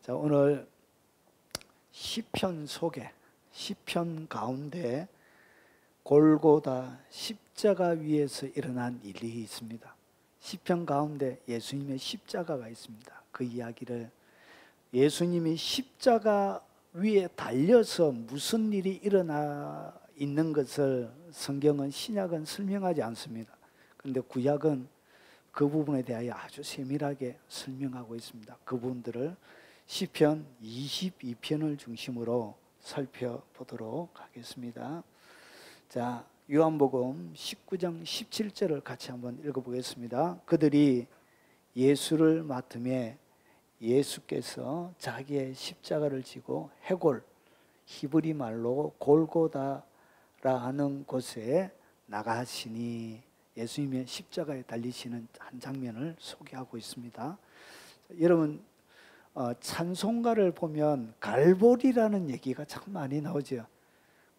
자, 오늘 시편 속에, 시편 가운데 골고다 십자가 위에서 일어난 일이 있습니다. 시편 가운데 예수님의 십자가가 있습니다. 그 이야기를, 예수님이 십자가 위에 달려서 무슨 일이 일어나 있는 것을 성경은, 신약은 설명하지 않습니다. 그런데 구약은 그 부분에 대하여 아주 세밀하게 설명하고 있습니다. 그 부분들을 시편 22편을 중심으로 살펴보도록 하겠습니다. 자, 요한복음 19장 17절을 같이 한번 읽어보겠습니다. 그들이 예수를 맡음에 예수께서 자기의 십자가를 지고 해골, 히브리 말로 골고다라 하는 곳에 나가시니, 예수님의 십자가에 달리시는 한 장면을 소개하고 있습니다. 여러분, 찬송가를 보면 갈보리라는 얘기가 참 많이 나오죠.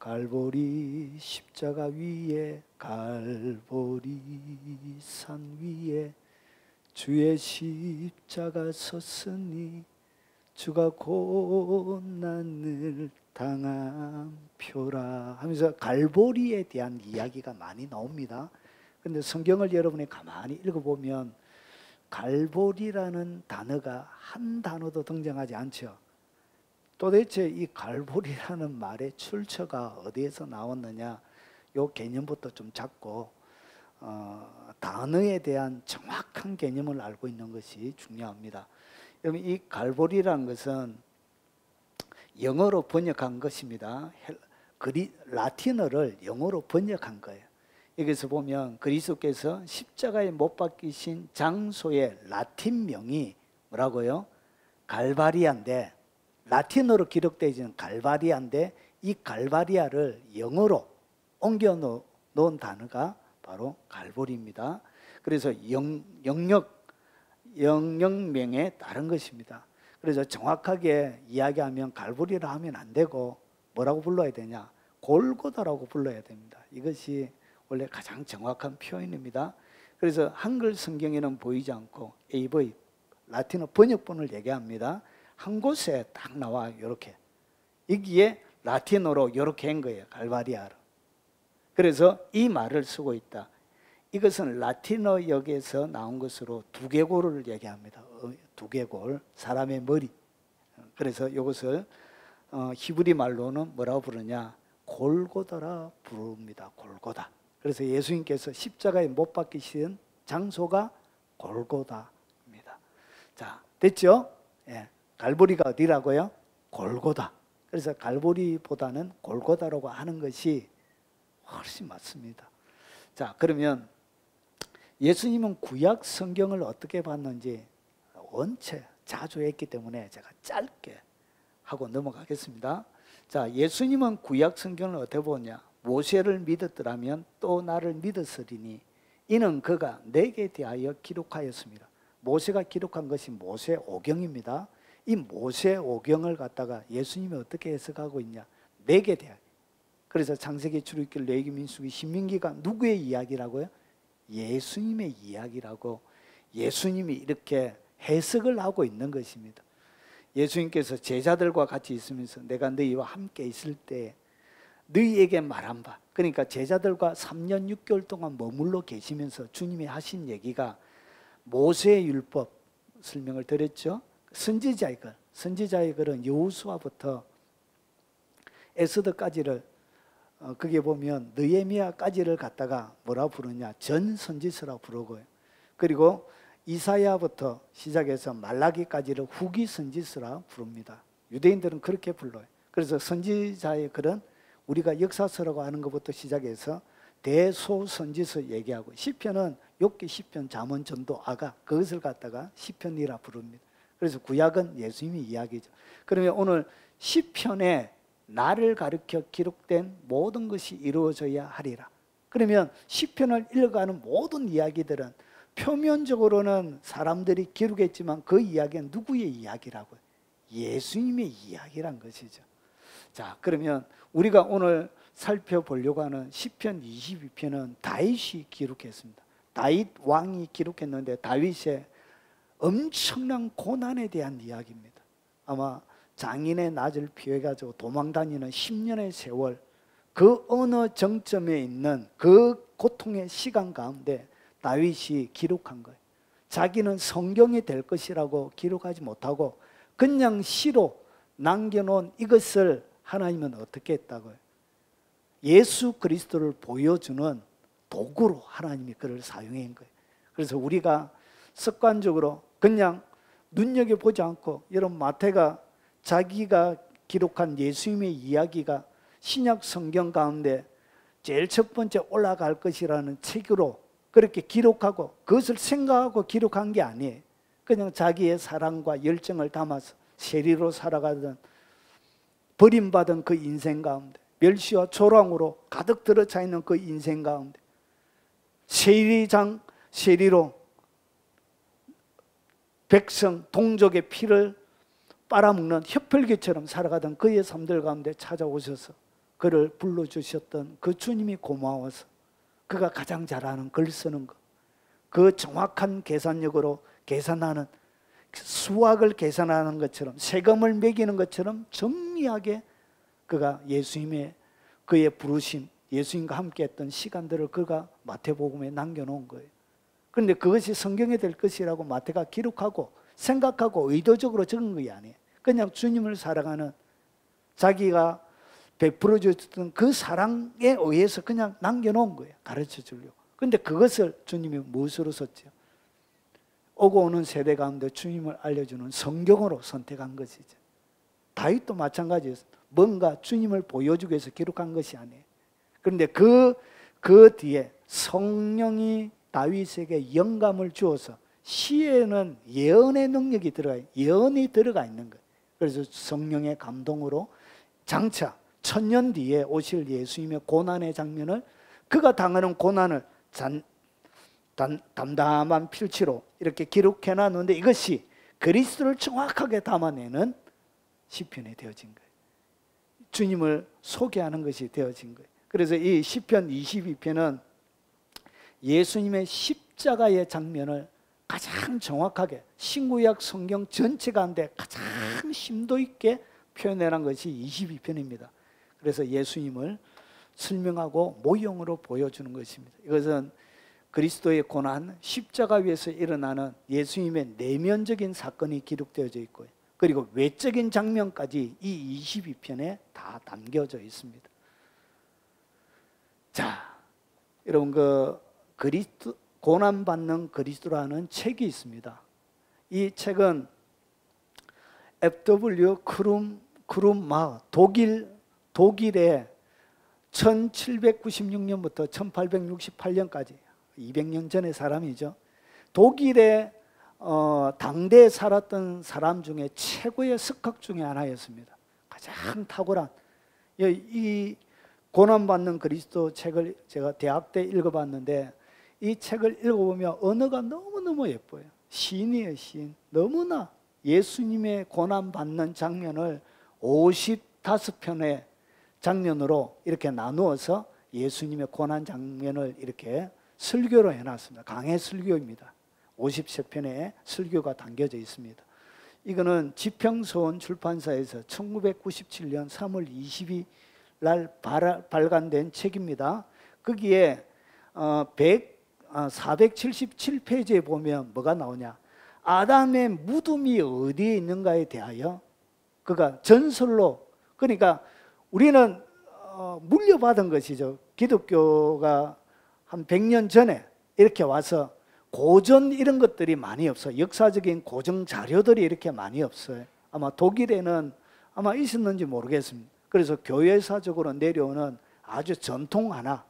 갈보리 십자가 위에, 갈보리 산 위에 주의 십자가 섰으니 주가 고난을 당한 표라 하면서 갈보리에 대한 이야기가 많이 나옵니다. 그런데 성경을 여러분이 가만히 읽어보면 갈보리라는 단어가 한 단어도 등장하지 않죠. 도대체 이 갈보리라는 말의 출처가 어디에서 나왔느냐, 이 개념부터 좀 잡고 단어에 대한 정확한 개념을 알고 있는 것이 중요합니다. 여러분, 이 갈보리라는 것은 영어로 번역한 것입니다. 라틴어를 영어로 번역한 거예요. 여기서 보면 그리스도께서 십자가에 못 박히신 장소의 라틴명이 뭐라고요? 갈바리아인데, 라틴어로 기록되어 있는 갈바리아인데, 이 갈바리아를 영어로 옮겨 놓은 단어가 바로 갈보리입니다. 그래서 영역명에 따른 것입니다. 그래서 정확하게 이야기하면 갈보리라 하면 안 되고 뭐라고 불러야 되냐? 골고다라고 불러야 됩니다. 이것이 원래 가장 정확한 표현입니다. 그래서 한글 성경에는 보이지 않고 AV, 라틴어 번역본을 얘기합니다. 한 곳에 딱 나와, 이렇게. 여기에 라틴어로 이렇게 한 거예요. 갈바리아로. 그래서 이 말을 쓰고 있다. 이것은 라틴어 역에서 나온 것으로 두개골을 얘기합니다. 두개골, 사람의 머리. 그래서 이것을 히브리 말로는 뭐라고 부르냐? 골고다라 부릅니다. 골고다. 그래서 예수님께서 십자가에 못 박히신 장소가 골고다입니다. 자, 됐죠? 예. 갈보리가 어디라고요? 골고다. 그래서 갈보리보다는 골고다라고 하는 것이 훨씬 맞습니다. 자, 그러면 예수님은 구약 성경을 어떻게 봤는지 원체 자주 했기 때문에 제가 짧게 하고 넘어가겠습니다. 자, 예수님은 구약 성경을 어떻게 보냐? 모세를 믿었더라면 또 나를 믿었으리니 이는 그가 내게 대하여 기록하였습니다. 모세가 기록한 것이 모세오경입니다. 이 모세오경을 갖다가 예수님이 어떻게 해석하고 있냐? 내게 대하여. 그래서 창세기, 출애굽기, 레위기, 민수기, 신명기가 누구의 이야기라고요? 예수님의 이야기라고 예수님이 이렇게 해석을 하고 있는 것입니다. 예수님께서 제자들과 같이 있으면서 내가 너희와 함께 있을 때 너희에게 말한 바, 그러니까 제자들과 3년 6개월 동안 머물러 계시면서 주님이 하신 얘기가 모세의 율법 설명을 드렸죠. 선지자의 글은 여호수아부터 에스더까지를, 그게 보면 느헤미야까지를 갖다가 뭐라고 부르냐? 전 선지서라고 부르고요. 그리고 이사야부터 시작해서 말라기까지를 후기 선지서라고 부릅니다. 유대인들은 그렇게 불러요. 그래서 선지자의 글은 우리가 역사서라고 하는 것부터 시작해서 대소선지서 얘기하고, 시편은 욥기, 시편, 잠언, 전도, 아가, 그것을 갖다가 시편이라 부릅니다. 그래서 구약은 예수님의 이야기죠. 그러면 오늘 시편에 나를 가르쳐 기록된 모든 것이 이루어져야 하리라. 그러면 시편을 읽어가는 모든 이야기들은 표면적으로는 사람들이 기록했지만 그 이야기는 누구의 이야기라고요? 예수님의 이야기란 것이죠. 자, 그러면 우리가 오늘 살펴보려고 하는 시편 22편은 다윗이 기록했습니다. 다윗 왕이 기록했는데 다윗의 엄청난 고난에 대한 이야기입니다. 아마 장인의 낯을 피해가지고 도망다니는 10년의 세월, 그 어느 정점에 있는 그 고통의 시간 가운데 다윗이 기록한 거예요. 자기는 성경이 될 것이라고 기록하지 못하고 그냥 시로 남겨놓은 이것을 하나님은 어떻게 했다고요? 예수 그리스도를 보여주는 도구로 하나님이 그를 사용한 거예요. 그래서 우리가 습관적으로 그냥 눈여겨보지 않고, 여러분 마태가 자기가 기록한 예수님의 이야기가 신약 성경 가운데 제일 첫 번째 올라갈 것이라는 책으로 그렇게 기록하고 그것을 생각하고 기록한 게 아니에요. 그냥 자기의 사랑과 열정을 담아서 세리로 살아가던, 버림받은 그 인생 가운데, 멸시와 조랑으로 가득 들어차 있는 그 인생 가운데 세리로 백성 동족의 피를 빨아먹는 혀풀기처럼 살아가던 그의 삶들 가운데 찾아오셔서 그를 불러주셨던 그 주님이 고마워서 그가 가장 잘하는 글 쓰는 것, 그 정확한 계산력으로 계산하는, 수학을 계산하는 것처럼, 세금을 매기는 것처럼 정리하게 그가 예수님의 그의 부르심, 예수님과 함께 했던 시간들을 그가 마태복음에 남겨놓은 거예요. 그런데 그것이 성경에 될 것이라고 마태가 기록하고 생각하고 의도적으로 적은 것이 아니에요. 그냥 주님을 사랑하는, 자기가 베풀어 주셨던 그 사랑에 의해서 그냥 남겨놓은 거예요. 가르쳐 주려고. 그런데 그것을 주님이 무엇으로 썼죠? 오고 오는 세대 가운데 주님을 알려주는 성경으로 선택한 것이죠. 다윗도 마찬가지였어요. 뭔가 주님을 보여주기 위해서 기록한 것이 아니에요. 그런데 그 뒤에 성령이 다윗에게 영감을 주어서, 시에는 예언의 능력이 예언이 들어가 있는 거예요. 그래서 성령의 감동으로 장차 1000년 뒤에 오실 예수님의 고난의 장면을, 그가 당하는 고난을 담담한 필치로 이렇게 기록해 놨는데, 이것이 그리스도를 정확하게 담아내는 시편이 되어진 거예요. 주님을 소개하는 것이 되어진 거예요. 그래서 이 시편 22편은 예수님의 십자가의 장면을 가장 정확하게 신구약 성경 전체 가운데 가장 심도 있게 표현해낸 것이 22편입니다. 그래서 예수님을 설명하고 모형으로 보여주는 것입니다. 이것은 그리스도의 고난, 십자가 위에서 일어나는 예수님의 내면적인 사건이 기록되어져 있고요. 그리고 외적인 장면까지 이 22편에 다 담겨져 있습니다. 자, 여러분 그리스도, 고난받는 그리스도라는 책이 있습니다. 이 책은 F.W. 크룸마, 독일의 1796년부터 1868년까지 200년 전의 사람이죠. 독일의 당대에 살았던 사람 중에 최고의 석학 중에 하나였습니다. 가장 탁월한 이 고난받는 그리스도 책을 제가 대학 때 읽어봤는데, 이 책을 읽어보면 언어가 너무너무 예뻐요. 시인이에요, 시인. 너무나 예수님의 고난받는 장면을 55편의 장면으로 이렇게 나누어서 예수님의 고난 장면을 이렇게 설교로 해놨습니다. 강해 설교입니다. 53편의 설교가 담겨져 있습니다. 이거는 지평소원 출판사에서 1997년 3월 22일 날 발간된 책입니다. 거기에 477페이지에 보면 뭐가 나오냐, 아담의 무덤이 어디에 있는가에 대하여 그가 전설로, 그러니까 우리는 물려받은 것이죠. 기독교가 한 100년 전에 이렇게 와서 고전 이런 것들이 많이 없어요. 역사적인 고정 자료들이 이렇게 많이 없어요. 아마 독일에는 아마 있었는지 모르겠습니다. 그래서 교회사적으로 내려오는 아주 전통 하나,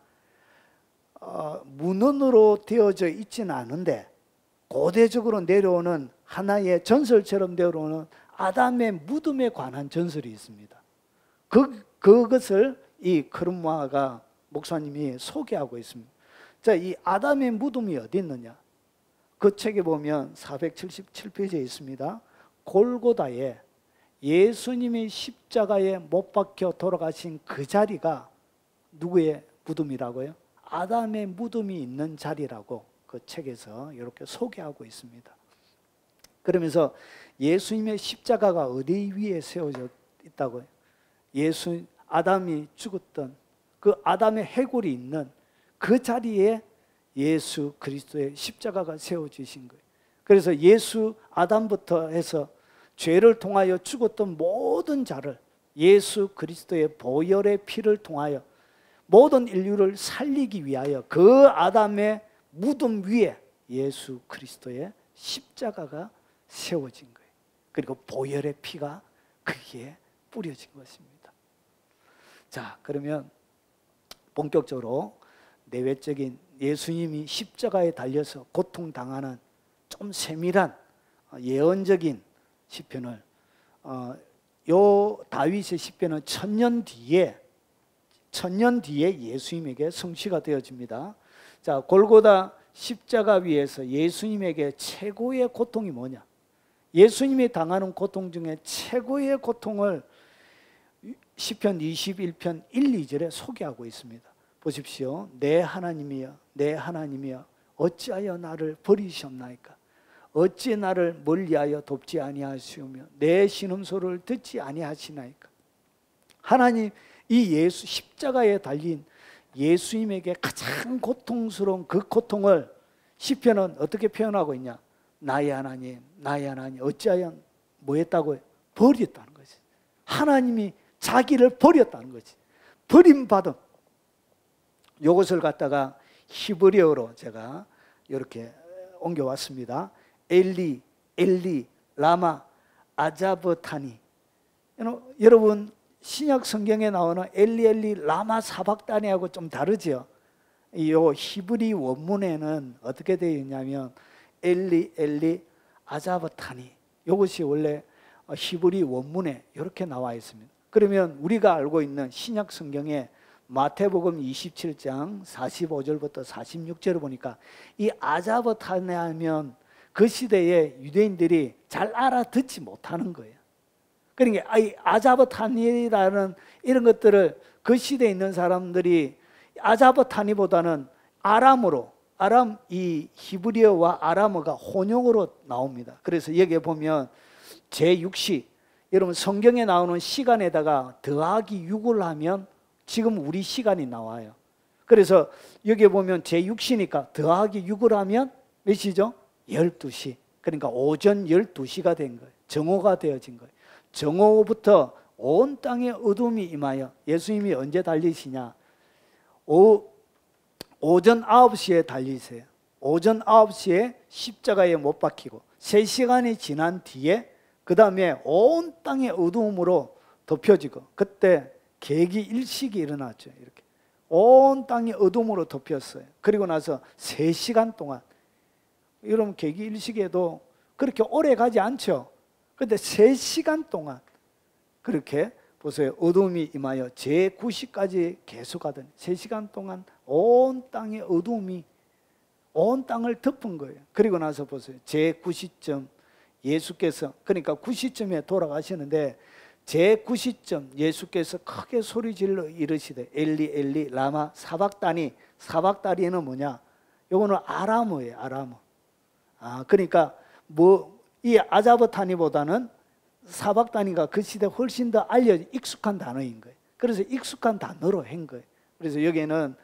문헌으로 되어져 있지는 않은데 고대적으로 내려오는 하나의 전설처럼 내려오는 아담의 무덤에 관한 전설이 있습니다. 그것을 이 크룸마가 목사님이 소개하고 있습니다. 자, 이 아담의 무덤이 어디 있느냐? 그 책에 보면 477페이지에 있습니다. 골고다에 예수님이 십자가에 못 박혀 돌아가신 그 자리가 누구의 무덤이라고요? 아담의 무덤이 있는 자리라고 그 책에서 이렇게 소개하고 있습니다. 그러면서 예수님의 십자가가 어디 위에 세워져 있다고요? 아담이 죽었던 그 아담의 해골이 있는 그 자리에 예수 그리스도의 십자가가 세워지신 거예요. 그래서 예수 아담부터 해서 죄를 통하여 죽었던 모든 자를 예수 그리스도의 보혈의 피를 통하여 모든 인류를 살리기 위하여 그 아담의 무덤 위에 예수 그리스도의 십자가가 세워진 거예요. 그리고 보혈의 피가 거기에 뿌려진 것입니다. 자, 그러면 본격적으로 내외적인 예수님이 십자가에 달려서 고통당하는 좀 세밀한 예언적인 시편을 요 다윗의 시편은 천년 뒤에 예수님에게 성취가 되어집니다. 자, 골고다 십자가 위에서 예수님에게 최고의 고통이 뭐냐? 예수님이 당하는 고통 중에 최고의 고통을 시편 21편 1, 2절에 소개하고 있습니다. 보십시오. 내 하나님이여, 내 하나님이여, 어찌하여 나를 버리셨나이까? 어찌 나를 멀리하여 돕지 아니하시오며 내 신음소리를 듣지 아니하시나이까? 하나님, 이 예수 십자가에 달린 예수님에게 가장 고통스러운 그 고통을 시편은 어떻게 표현하고 있냐? 나의 하나님, 나의 하나님, 어찌하여 뭐 했다고요? 버렸다는 거지. 하나님이 자기를 버렸다는 거지. 버림받은. 이것을 갖다가 히브리어로 제가 이렇게 옮겨왔습니다. 엘리, 엘리, 라마, 아자버타니. 여러분 신약 성경에 나오는 엘리, 엘리, 라마, 사박다니하고 좀 다르죠. 이 히브리 원문에는 어떻게 되어 있냐면 엘리, 엘리, 아자버타니. 이것이 원래 히브리 원문에 이렇게 나와 있습니다. 그러면 우리가 알고 있는 신약 성경에 마태복음 27장 45절부터 46절을 보니까 이 아자버타니 하면 그 시대에 유대인들이 잘 알아듣지 못하는 거예요. 그러니까 이 아자버타니라는 이런 것들을 그 시대에 있는 사람들이 아자버타니보다는 아람으로, 이 히브리어와 아람어가 혼용으로 나옵니다. 그래서 여기에 보면 제6시, 여러분 성경에 나오는 시간에다가 더하기 6을 하면 지금 우리 시간이 나와요. 그래서 여기에 보면 제6시니까 더하기 6을 하면 몇 시죠? 12시. 그러니까 오전 12시가 된 거예요. 정오가 되어진 거예요. 정오부터 온 땅에 어둠이 임하여 예수님이 언제 달리시냐? 오전 9시에 달리세요. 오전 9시에 십자가에 못 박히고 3시간이 지난 뒤에 그 다음에 온 땅의 어두움으로 덮여지고 그때 계기 일식이 일어났죠. 이렇게 온 땅이 어둠으로 덮였어요. 그리고 나서 3시간 동안, 여러분 계기 일식에도 그렇게 오래 가지 않죠. 그런데 3시간 동안 그렇게 보세요. 어둠이 임하여 제9시까지 계속하던 3시간 동안 온 땅의 어둠이 온 땅을 덮은 거예요. 그리고 나서 보세요. 제9시점 예수께서, 그러니까 9시점에 돌아가시는데 제9시점 예수께서 크게 소리질러 이르시되 엘리 엘리 라마 사박다니. 사박다니는 뭐냐? 요거는 아람어예요. 아람어. 그러니까 이 아자버타니보다는 사박다니가 그 시대 훨씬 더 익숙한 단어인 거예요. 그래서 익숙한 단어로 한 거예요. 그래서 여기에는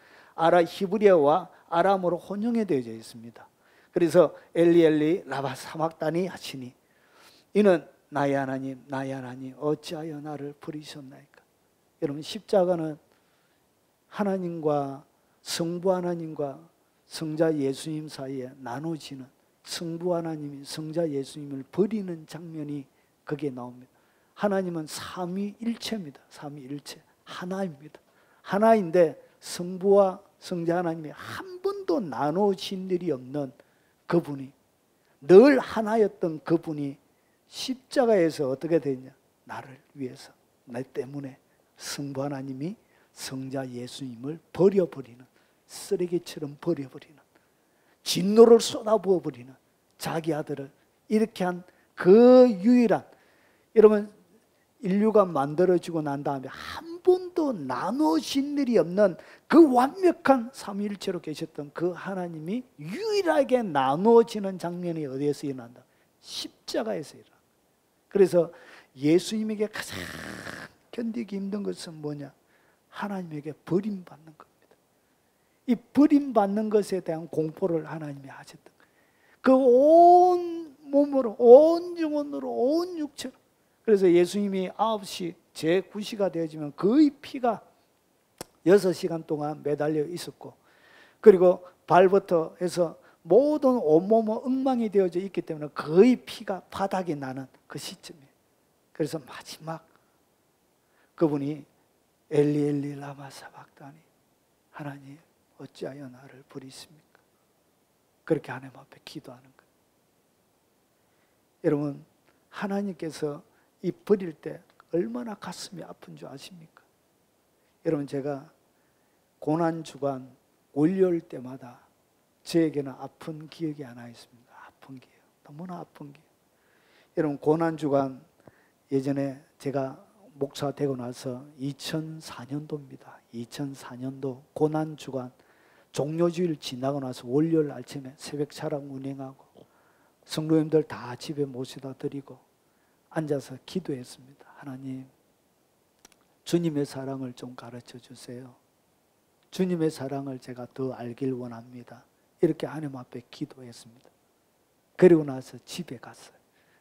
히브리어와 아람어로 혼용이 되어져 있습니다. 그래서 엘리 엘리 라바 사박다니 하시니 이는 나의 하나님, 나의 하나님, 어찌하여 나를 버리셨나이까? 여러분 십자가는 하나님과 성부 하나님과 성자 예수님 사이에 나눠지는, 성부 하나님이 성자 예수님을 버리는 장면이 거기에 나옵니다. 하나님은 삼위일체입니다. 삼위일체 하나입니다. 하나인데 성부와 성자 하나님이 한 번도 나눠진 일이 없는 그분이, 늘 하나였던 그분이 십자가에서 어떻게 되냐? 나를 위해서, 나 때문에 성부 하나님이 성자 예수님을 버려버리는, 쓰레기처럼 버려버리는, 진노를 쏟아부어버리는 자기 아들을 이렇게 한 그 유일한, 여러분 인류가 만들어지고 난 다음에 한 번도 나눠진 일이 없는 그 완벽한 삼위일체로 계셨던 그 하나님이 유일하게 나눠지는 장면이 어디에서 일어난다? 십자가에서 일어난 거예요. 그래서 예수님에게 가장 견디기 힘든 것은 뭐냐? 하나님에게 버림받는 겁니다. 이 버림받는 것에 대한 공포를 하나님이 하셨던 거예요. 그 온 몸으로, 온 영혼으로, 온 육체로. 그래서 예수님이 9시, 제9시가 되어지면 거의 피가 6시간 동안 매달려 있었고, 그리고 발부터 해서 모든 온몸은 엉망이 되어져 있기 때문에 거의 피가 바닥이 나는 그 시점이에요. 그래서 마지막 그분이 엘리 엘리 라마 사박다니, 하나님 어찌하여 나를 버리십니까? 그렇게 하나님 앞에 기도하는 거예요. 여러분, 하나님께서 이 버릴 때 얼마나 가슴이 아픈 줄 아십니까? 여러분, 제가 고난주간 월요일 때마다 저에게는 아픈 기억이 하나 있습니다. 아픈 기억, 너무나 아픈 기억. 여러분, 고난주간 예전에 제가 목사 되고 나서 2004년도입니다. 2004년도 고난주간 종료주일 지나고 나서 월요일 아침에 새벽 차량 운행하고 성도님들 다 집에 모시다 드리고 앉아서 기도했습니다. 하나님, 주님의 사랑을 좀 가르쳐 주세요. 주님의 사랑을 제가 더 알길 원합니다. 이렇게 하나님 앞에 기도했습니다. 그리고 나서 집에 갔어요.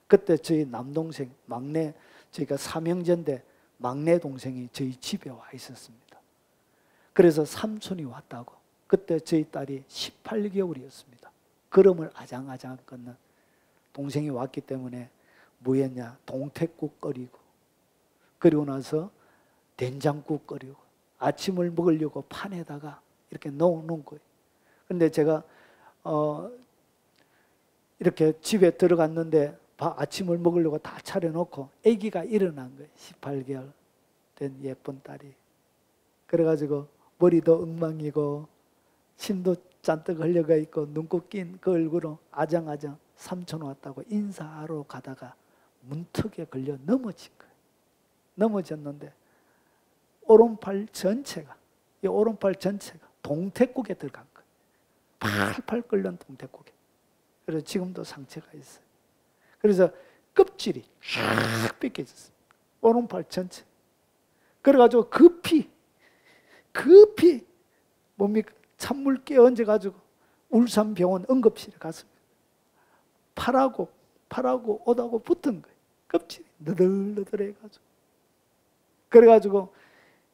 그때 저희 남동생, 막내, 저희가 삼형제인데 막내 동생이 저희 집에 와 있었습니다. 그래서 삼촌이 왔다고. 그때 저희 딸이 18개월이었습니다. 걸음을 아장아장 걷는 동생이 왔기 때문에 뭐 했냐? 동태국 끓이고, 그리고 나서 된장국 끓이고, 아침을 먹으려고 판에다가 이렇게 넣어놓은 거예요. 그런데 제가 이렇게 집에 들어갔는데 아침을 먹으려고 다 차려놓고 아기가 일어난 거예요. 18개월 된 예쁜 딸이. 그래가지고 머리도 엉망이고 침도 잔뜩 흘려가 있고 눈곱 낀 그 얼굴로 아장아장 삼촌 왔다고 인사하러 가다가 문턱에 걸려 넘어진 거예요. 넘어졌는데 오른팔 전체가, 이 오른팔 전체가 동태국에 들어간 거예요. 팔팔 끓는 동태국에. 그래서 지금도 상처가 있어요. 그래서 껍질이 쫙 뺏겨졌습니다. 오른팔 전체. 그래가지고 급히 뭡니까? 찬물 깨얹어가지고 울산병원 응급실에 갔습니다. 팔하고 옷하고 붙은 거예요. 껍질이 너덜너덜해가지고. 그래가지고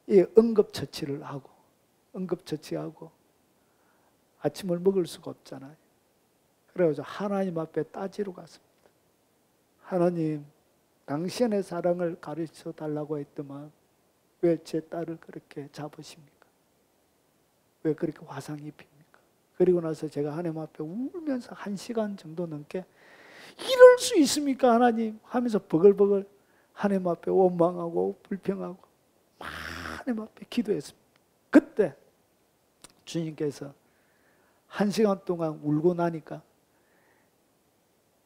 이 응급처치를 하고, 응급처치하고 아침을 먹을 수가 없잖아요. 그래가지고 하나님 앞에 따지러 갔습니다. 하나님, 당신의 사랑을 가르쳐 달라고 했더만 왜 제 딸을 그렇게 잡으십니까? 왜 그렇게 화상 입힙니까? 그리고 나서 제가 하나님 앞에 울면서 1시간 정도 넘게 이럴 수 있습니까 하나님? 하면서 버글버글 하나님 앞에 원망하고 불평하고 하나님 앞에 기도했습니다. 그때 주님께서 1시간 동안 울고 나니까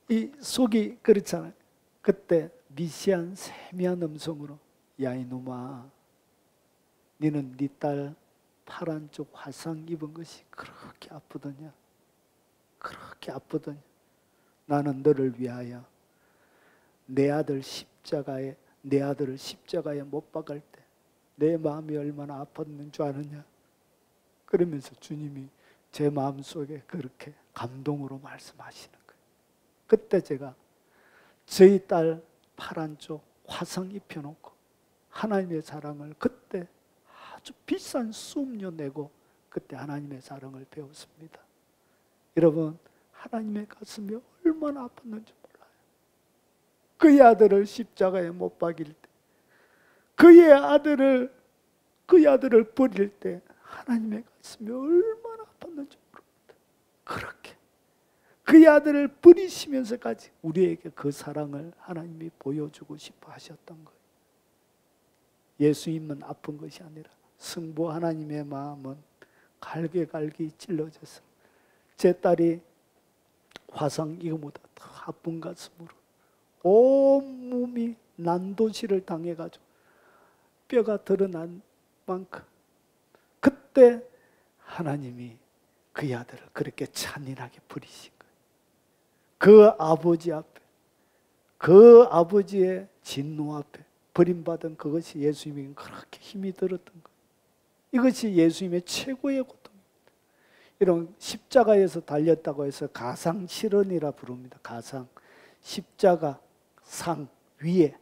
이 속이 그렇잖아요. 그때 미시한 세미한 음성으로, 야 이놈아, 너는 네 딸 팔 한쪽 화상 입은 것이 그렇게 아프더냐? 그렇게 아프더냐? 나는 너를 위하여 내 아들을 십자가에 못 박을 때 내 마음이 얼마나 아팠는 줄 아느냐? 그러면서 주님이 제 마음속에 그렇게 감동으로 말씀하시는 거예요. 그때 제가 저희 딸 팔 한쪽 화상 입혀놓고 하나님의 사랑을 그때 아주 비싼 수업료 내고 그때 하나님의 사랑을 배웠습니다. 여러분, 하나님의 가슴이 얼마나 아팠는지 몰라요. 그의 아들을 십자가에 못 박일 때, 그의 아들을 버릴 때 하나님의 가슴이 얼마나 아팠는지 모릅니다. 그렇게 그의 아들을 버리시면서까지 우리에게 그 사랑을 하나님이 보여주고 싶어 하셨던 거예요. 예수님은 아픈 것이 아니라 성부 하나님의 마음은 갈기갈기 찔러져서 제 딸이 화상 이거보다 더 아픈 가슴으로 온 몸이 난도질을 당해가지고 뼈가 드러난 만큼 그때 하나님이 그 아들을 그렇게 잔인하게 버리신 거예요. 그 아버지 앞에 그 아버지의 진노 앞에 버림받은 그것이 예수님에게 그렇게 힘이 들었던 거예요. 이것이 예수님의 최고의 고통입니다. 이런 십자가에서 달렸다고 해서 가상칠언이라 부릅니다. 가상. 십자가, 상, 위에,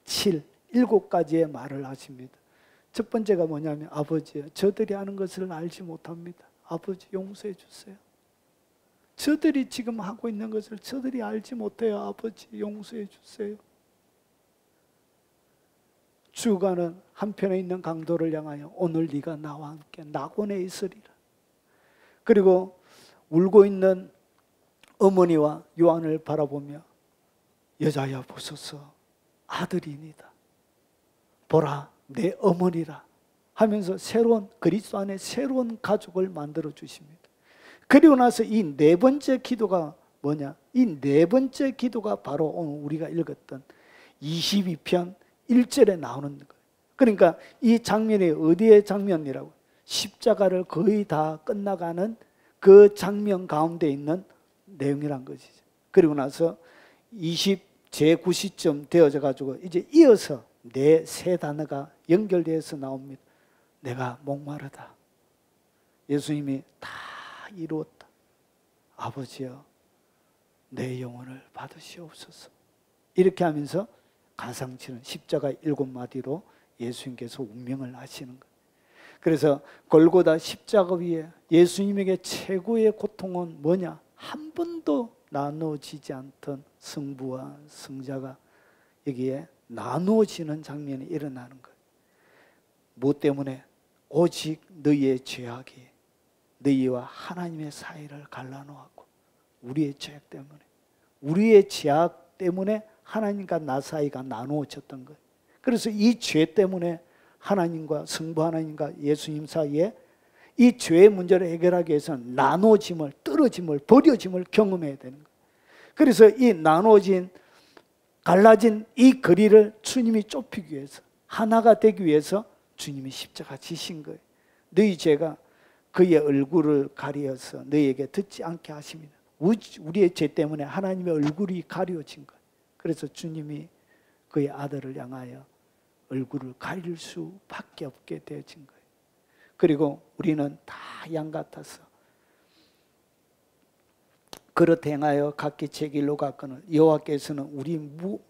칠, 7가지의 말을 하십니다. 첫 번째가 뭐냐면 아버지요, 저들이 하는 것을 알지 못합니다. 아버지 용서해 주세요. 저들이 지금 하고 있는 것을 저들이 알지 못해요. 아버지 용서해 주세요. 주가는 한편에 있는 강도를 향하여 오늘 네가 나와 함께 낙원에 있으리라. 그리고 울고 있는 어머니와 요한을 바라보며 여자야 보소서 아들이니다. 보라 내 어머니라 하면서 새로운 그리스도 안에 새로운 가족을 만들어 주십니다. 그리고 나서 이 네 번째 기도가 뭐냐? 이 네 번째 기도가 바로 오늘 우리가 읽었던 22편 1절에 나오는 거예요. 그러니까 이 장면이 어디의 장면이라고? 십자가를 거의 다 끝나가는 그 장면 가운데 있는 내용이란 것이죠. 그리고 나서 제9시쯤 되어져 가지고 이제 이어서 세 단어가 연결되어서 나옵니다. 내가 목마르다. 예수님이 다 이루었다. 아버지여 내 영혼을 받으시옵소서. 이렇게 하면서 가상치는 십자가 7마디로 예수님께서 운명을 하시는 거예요. 그래서 골고다 십자가 위에 예수님에게 최고의 고통은 뭐냐? 한 번도 나누어지지 않던 성부와 성자가 여기에 나누어지는 장면이 일어나는 거예요. 무엇 때문에? 오직 너희의 죄악이 너희와 하나님의 사이를 갈라놓았고 우리의 죄악 때문에, 우리의 죄악 때문에 하나님과 나 사이가 나누어졌던 거예요. 그래서 이 죄 때문에 하나님과 성부 하나님과 예수님 사이에 이 죄의 문제를 해결하기 위해서는 나누어짐을, 떨어짐을, 버려짐을 경험해야 되는 거예요. 그래서 이 나누어진, 갈라진 이 거리를 주님이 좁히기 위해서, 하나가 되기 위해서 주님이 십자가 지신 거예요. 너희 죄가 그의 얼굴을 가리어서 너희에게 듣지 않게 하십니다. 우리의 죄 때문에 하나님의 얼굴이 가려진 거예요. 그래서 주님이 그의 아들을 향하여 얼굴을 가릴 수밖에 없게 되어진 거예요. 그리고 우리는 다 양 같아서 그릇 행하여 각기 제 길로 갔거늘 여호와께서는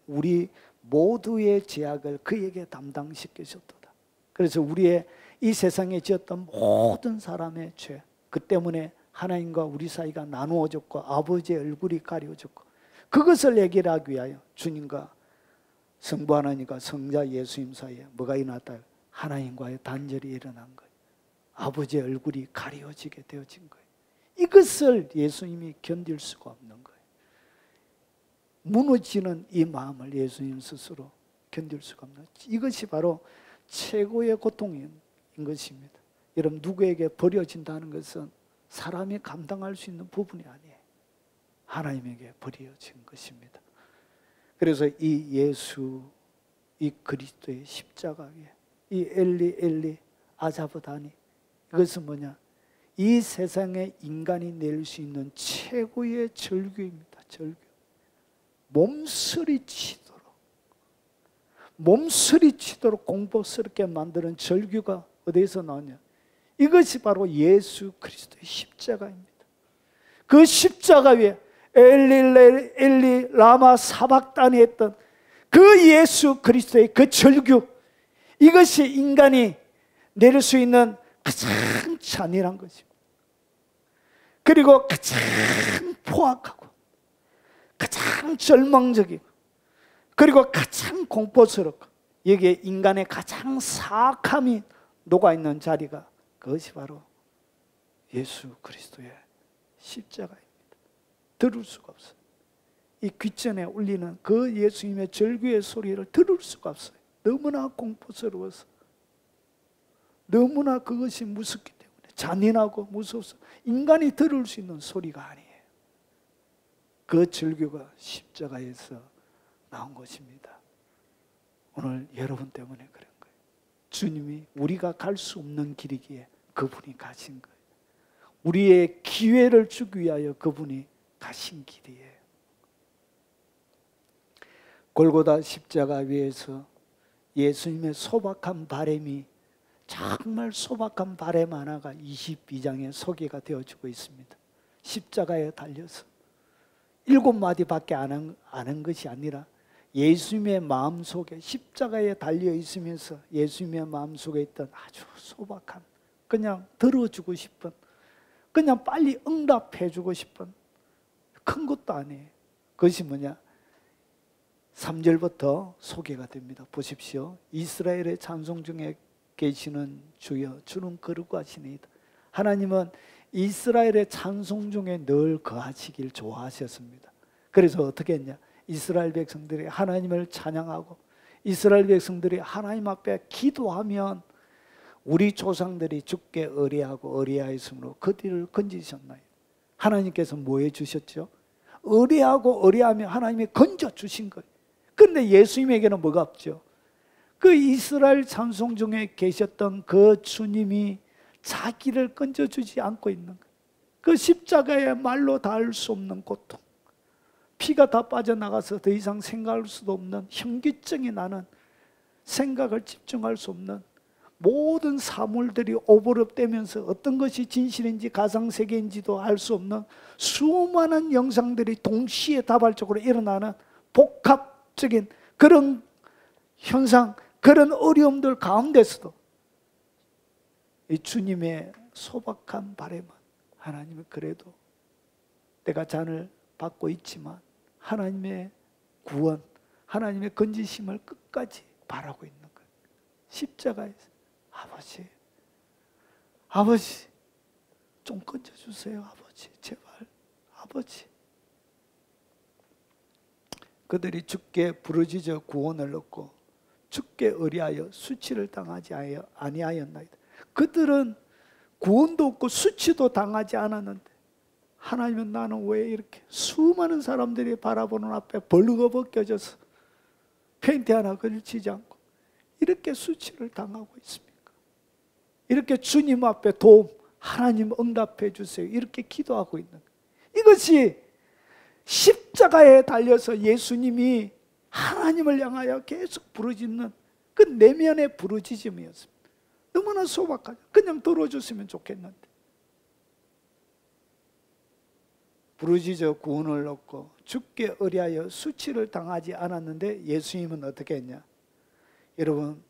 우리 모두의 죄악을 그에게 담당시키셨도다. 그래서 우리의 이 세상에 지었던 모든 사람의 죄, 그 때문에 하나님과 우리 사이가 나누어졌고 아버지의 얼굴이 가려졌고, 그것을 해결하기 위하여 주님과 성부 하나님과 성자 예수님 사이에 뭐가 일어났다? 하나님과의 단절이 일어난 거예요. 아버지의 얼굴이 가려지게 되어진 거예요. 이것을 예수님이 견딜 수가 없는 거예요. 무너지는 이 마음을 예수님 스스로 견딜 수가 없는 거예요. 이것이 바로 최고의 고통인 것입니다. 여러분, 누구에게 버려진다는 것은 사람이 감당할 수 있는 부분이 아니에요. 하나님에게 버려진 것입니다. 그래서 이 예수, 이 그리스도의 십자가 위에 이 엘리 엘리 아자브다니, 이것은 뭐냐? 이 세상에 인간이 낼 수 있는 최고의 절규입니다. 절규. 몸서리치도록 공포스럽게 만드는 절규가 어디에서 나오냐? 이것이 바로 예수 그리스도의 십자가입니다. 그 십자가 위에 엘리 엘리 라마 사박다니 했던 그 예수 그리스도의 그 절규, 이것이 인간이 내릴 수 있는 가장 잔인한 것입니다. 그리고 가장 포악하고 가장 절망적이고 그리고 가장 공포스럽고 여기에 인간의 가장 사악함이 녹아있는 자리가, 그것이 바로 예수 그리스도의 십자가입니다. 들을 수가 없어요. 이 귓전에 울리는 그 예수님의 절규의 소리를 들을 수가 없어요. 너무나 공포스러워서, 너무나 그것이 무섭기 때문에, 잔인하고 무서워서 인간이 들을 수 있는 소리가 아니에요. 그 절규가 십자가에서 나온 것입니다. 오늘 여러분 때문에 그런 거예요. 주님이 우리가 갈 수 없는 길이기에 그분이 가신 거예요. 우리의 기회를 주기 위하여 그분이 가신 길이에요. 골고다 십자가 위에서 예수님의 소박한 바람이, 정말 소박한 바람 하나가 22장의 소개가 되어주고 있습니다. 십자가에 달려서 7마디밖에 안 한 것이 아니라 예수님의 마음속에, 십자가에 달려 있으면서 예수님의 마음속에 있던 아주 소박한, 그냥 들어주고 싶은, 그냥 빨리 응답해주고 싶은, 큰 것도 아니에요. 그것이 뭐냐? 3절부터 소개가 됩니다. 보십시오. 이스라엘의 찬송 중에 계시는 주여, 주는 거룩하시니이다. 하나님은 이스라엘의 찬송 중에 늘 거하시길 좋아하셨습니다. 그래서 어떻게 했냐? 이스라엘 백성들이 하나님을 찬양하고 이스라엘 백성들이 하나님 앞에 기도하면 우리 조상들이 죽게 의뢰하고 의뢰하였으므로 그들을 건지셨나요? 하나님께서 뭐 해주셨죠? 의뢰하고 의뢰하며 하나님이 건져주신 거예요. 그런데 예수님에게는 뭐가 없죠? 그 이스라엘 찬송 중에 계셨던 그 주님이 자기를 건져주지 않고 있는 거예요. 그 십자가에 말로 닿을 수 없는 고통, 피가 다 빠져나가서 더 이상 생각할 수도 없는 현기증이 나는, 생각을 집중할 수 없는 모든 사물들이 오버랩되면서 어떤 것이 진실인지 가상세계인지도 알 수 없는 수많은 영상들이 동시에 다발적으로 일어나는 복합적인 그런 현상, 그런 어려움들 가운데서도 이 주님의 소박한 바람은, 하나님은 그래도 내가 잔을 받고 있지만 하나님의 구원, 하나님의 건지심을 끝까지 바라고 있는 거예요. 십자가에서 아버지, 아버지 좀 건져주세요. 아버지 제발, 아버지. 그들이 주께 부르짖어 구원을 얻고 주께 의뢰하여 수치를 당하지 아니하였나이다. 그들은 구원도 없고 수치도 당하지 않았는데 하나님은 나는 왜 이렇게 수많은 사람들이 바라보는 앞에 벌거벗겨져서 팬티 하나 걸치지 않고 이렇게 수치를 당하고 있습니까? 이렇게 주님 앞에 도움, 하나님 응답해 주세요, 이렇게 기도하고 있는 거예요. 이것이 십자가에 달려서 예수님이 하나님을 향하여 계속 부르짖는 그 내면의 부르짖음이었습니다. 너무나 소박하죠. 그냥 들어줬으면 좋겠는데. 부르짖어 구원을 얻고 주께 의뢰하여 수치를 당하지 않았는데 예수님은 어떻게 했냐? 여러분,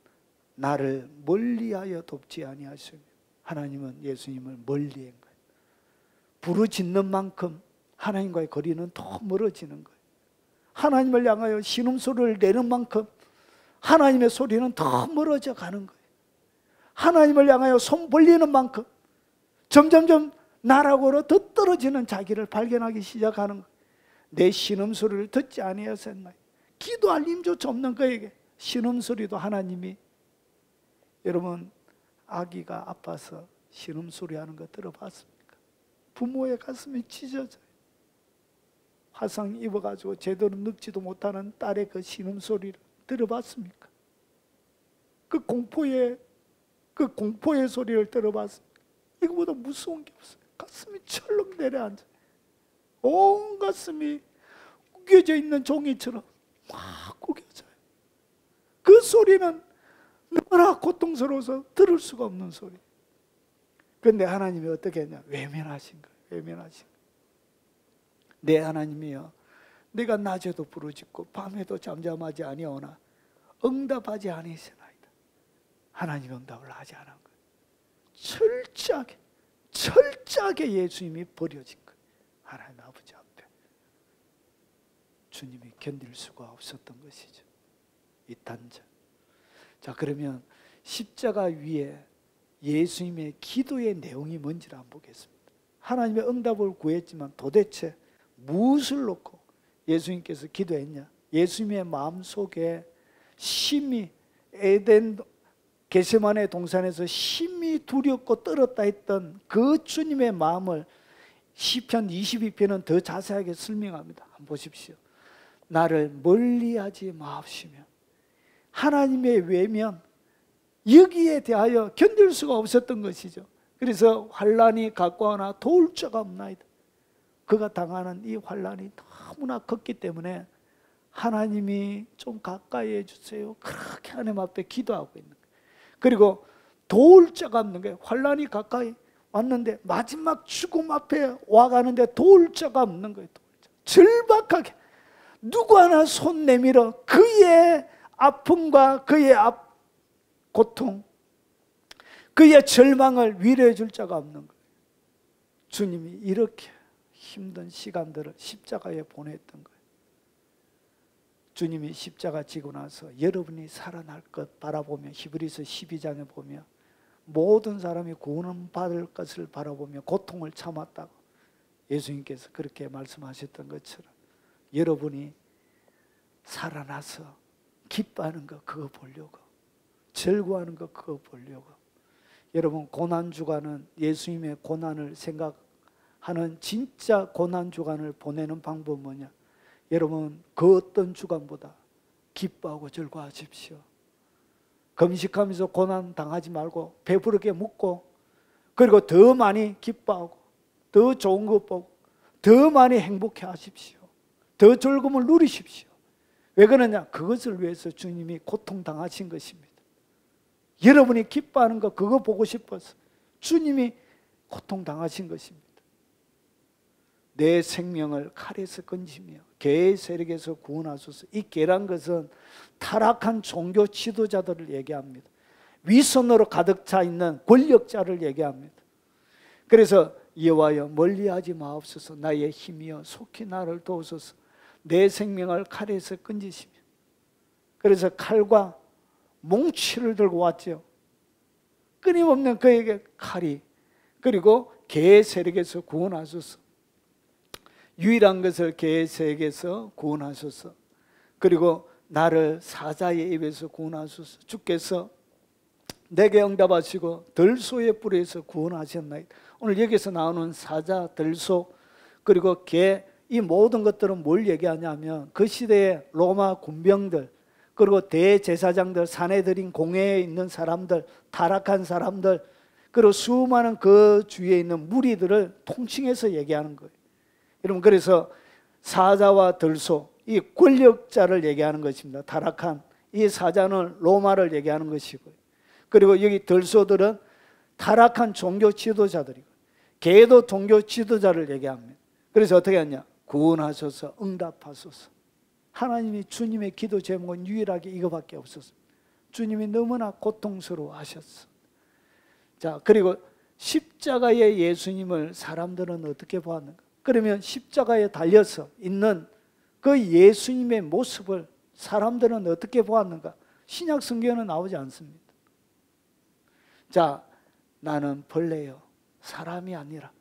나를 멀리하여 돕지 아니하시며, 하나님은 예수님을 멀리한 거예요. 부르짖는 만큼 하나님과의 거리는 더 멀어지는 거예요. 하나님을 향하여 신음소리를 내는 만큼 하나님의 소리는 더 멀어져 가는 거예요. 하나님을 향하여 손 벌리는 만큼 점점점 나락으로 더 떨어지는 자기를 발견하기 시작하는 거예요. 내 신음소리를 듣지 아니하셨나요? 기도할 힘조차 없는 그에게 신음소리도 하나님이, 여러분 아기가 아파서 신음소리 하는 거 들어봤습니까? 부모의 가슴이 찢어져요. 화상 입어가지고 제대로 늙지도 못하는 딸의 그 신음소리를 들어봤습니까? 그 공포의 소리를 들어봤습니까? 이거보다 무서운 게 없어요. 가슴이 철렁 내려앉아요. 온 가슴이 구겨져 있는 종이처럼 막 구겨져요. 그 소리는 너무나 고통스러워서 들을 수가 없는 소리. 그런데 하나님이 어떻게 했냐? 외면하신 거예요. 외면하신 거예요. 내 하나님이여, 내가 낮에도 부르짖고 밤에도 잠잠하지 아니하오나 응답하지 아니시나이다. 하나님 응답을 하지 않은 거예요. 철저하게 예수님이 버려진 거예요. 하나님 아버지 앞에 주님이 견딜 수가 없었던 것이죠. 이 단절. 자, 그러면 십자가 위에 예수님의 기도의 내용이 뭔지를 한번 보겠습니다. 하나님의 응답을 구했지만 도대체 무엇을 놓고 예수님께서 기도했냐? 예수님의 마음속에 심히 에덴 겟세마네 동산에서 심히 두렵고 떨었다 했던 그 주님의 마음을 시편 22편은 더 자세하게 설명합니다. 한번 보십시오. 나를 멀리하지 마옵시며, 하나님의 외면, 여기에 대하여 견딜 수가 없었던 것이죠. 그래서 환난이 가까우나 도울 자가 없나이다. 그가 당하는 이 환난이 너무나 컸기 때문에 하나님이 좀 가까이 해주세요. 그렇게 하나님 앞에 기도하고 있는 거예요. 그리고 도울 자가 없는 거예요. 환란이 가까이 왔는데 마지막 죽음 앞에 와가는데 도울 자가 없는 거예요. 도울 자. 절박하게 누구 하나 손 내밀어 그의 아픔과 그의 고통, 그의 절망을 위로해 줄 자가 없는 거예요. 주님이 이렇게 힘든 시간들을 십자가에 보냈던 거예요. 주님이 십자가 지고 나서 여러분이 살아날 것 바라보며 히브리서 12장에 보면 모든 사람이 구원받을 것을 바라보며 고통을 참았다고 예수님께서 그렇게 말씀하셨던 것처럼 여러분이 살아나서 기뻐하는 거 그거 보려고, 즐거워하는 거 그거 보려고. 여러분, 고난주간은 예수님의 고난을 생각하는 진짜 고난주간을 보내는 방법은 뭐냐? 여러분, 그 어떤 주간보다 기뻐하고 즐거워하십시오. 금식하면서 고난 당하지 말고 배부르게 먹고, 그리고 더 많이 기뻐하고 더 좋은 것 보고 더 많이 행복해 하십시오. 더 즐거움을 누리십시오. 왜 그러냐? 그것을 위해서 주님이 고통당하신 것입니다. 여러분이 기뻐하는 거 그거 보고 싶어서 주님이 고통당하신 것입니다. 내 생명을 칼에서 건지며 개의 세력에서 구원하소서. 이 개란 것은 타락한 종교 지도자들을 얘기합니다. 위선으로 가득 차 있는 권력자를 얘기합니다. 그래서 여호와여 멀리하지 마옵소서. 나의 힘이여 속히 나를 도우소서. 내 생명을 칼에서 건지시며. 그래서 칼과 몽치를 들고 왔죠. 끊임없는 그에게 칼이, 그리고 개의 세력에서 구원하소서. 유일한 것을 개의 세력에서 구원하소서. 그리고 나를 사자의 입에서 구원하소서. 주께서 내게 응답하시고 들소의 뿔에서 구원하셨나이다. 오늘 여기서 나오는 사자, 들소, 그리고 개, 이 모든 것들은 뭘 얘기하냐면 그 시대의 로마 군병들, 그리고 대제사장들, 사내들인 공회에 있는 사람들, 타락한 사람들, 그리고 수많은 그 주위에 있는 무리들을 통칭해서 얘기하는 거예요. 여러분, 그래서 사자와 들소, 이 권력자를 얘기하는 것입니다. 타락한 이 사자는 로마를 얘기하는 것이고요. 그리고 여기 들소들은 타락한 종교 지도자들이고, 개도 종교 지도자를 얘기합니다. 그래서 어떻게 하냐? 구원하소서, 응답하소서. 하나님이 주님의 기도 제목은 유일하게 이거밖에 없었어요. 주님이 너무나 고통스러워 하셨어. 자, 그리고 십자가의 예수님을 사람들은 어떻게 보았는가? 그러면 십자가에 달려서 있는 그 예수님의 모습을 사람들은 어떻게 보았는가? 신약 성경에는 나오지 않습니다. 자, 나는 벌레요, 사람이 아니라.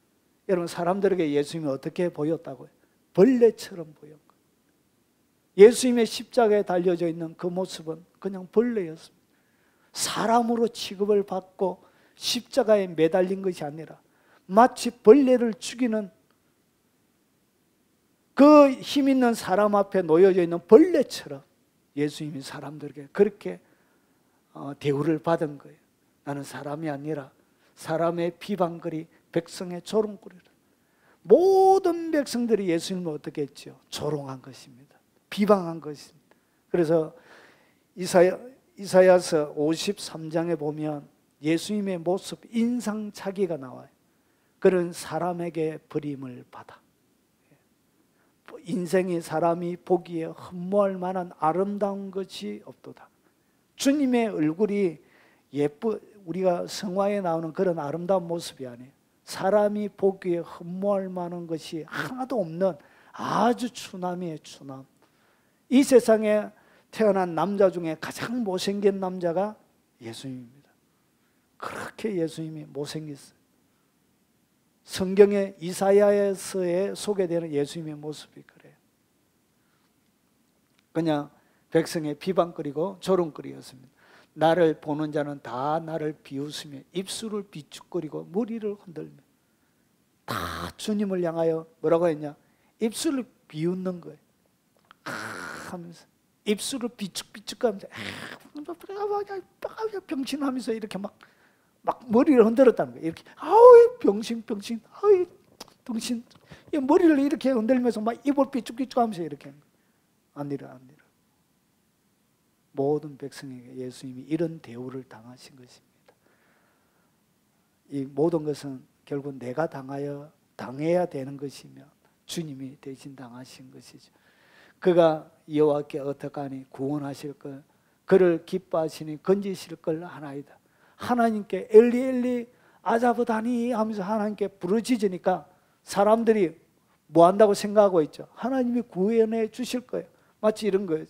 여러분, 사람들에게 예수님이 어떻게 보였다고요? 벌레처럼 보였고, 예수님의 십자가에 달려져 있는 그 모습은 그냥 벌레였습니다. 사람으로 취급을 받고 십자가에 매달린 것이 아니라 마치 벌레를 죽이는 그 힘 있는 사람 앞에 놓여져 있는 벌레처럼 예수님이 사람들에게 그렇게 대우를 받은 거예요. 나는 사람이 아니라 사람의 비방거리, 백성의 조롱거리라. 모든 백성들이 예수님을 어떻게 했죠? 조롱한 것입니다. 비방한 것입니다. 그래서 이사야서 53장에 보면 예수님의 모습, 인상착의가 나와요. 그런 사람에게 버림을 받아. 인생이 사람이 보기에 흠모할 만한 아름다운 것이 없도다. 주님의 얼굴이 우리가 성화에 나오는 그런 아름다운 모습이 아니에요. 사람이 보기에 흠모할 만한 것이 하나도 없는 아주 추남이에요, 추남. 이 세상에 태어난 남자 중에 가장 못생긴 남자가 예수님입니다. 그렇게 예수님이 못생겼어요. 성경의 이사야서에 소개되는 예수님의 모습이 그래요. 그냥 백성의 비방거리고 조롱거리였습니다. 나를 보는 자는 다 나를 비웃으며 입술을 비축거리고 머리를 흔들며, 다 주님을 향하여 뭐라고 했냐? 입술을 비웃는 거예요. 하면서 입술을 비축비축하면서 병신하면서 이렇게 막 머리를 흔들었다는 거예요. 이렇게 아우 병신, 아우 병신, 이 머리를 이렇게 흔들면서 막 입을 비축비축하면서 이렇게. 안 일어납니다. 모든 백성에게 예수님이 이런 대우를 당하신 것입니다. 이 모든 것은 결국 내가 당해야 되는 것이며 주님이 대신 당하신 것이죠. 그가 여호와께 어떡하니 구원하실 걸, 그를 기뻐하시니 건지실 걸 하나이다. 하나님께 엘리 엘리 아자브다니 하면서 하나님께 부르짖으니까 사람들이 뭐 한다고 생각하고 있죠? 하나님이 구원해 주실 거예요. 마치 이런 거예요.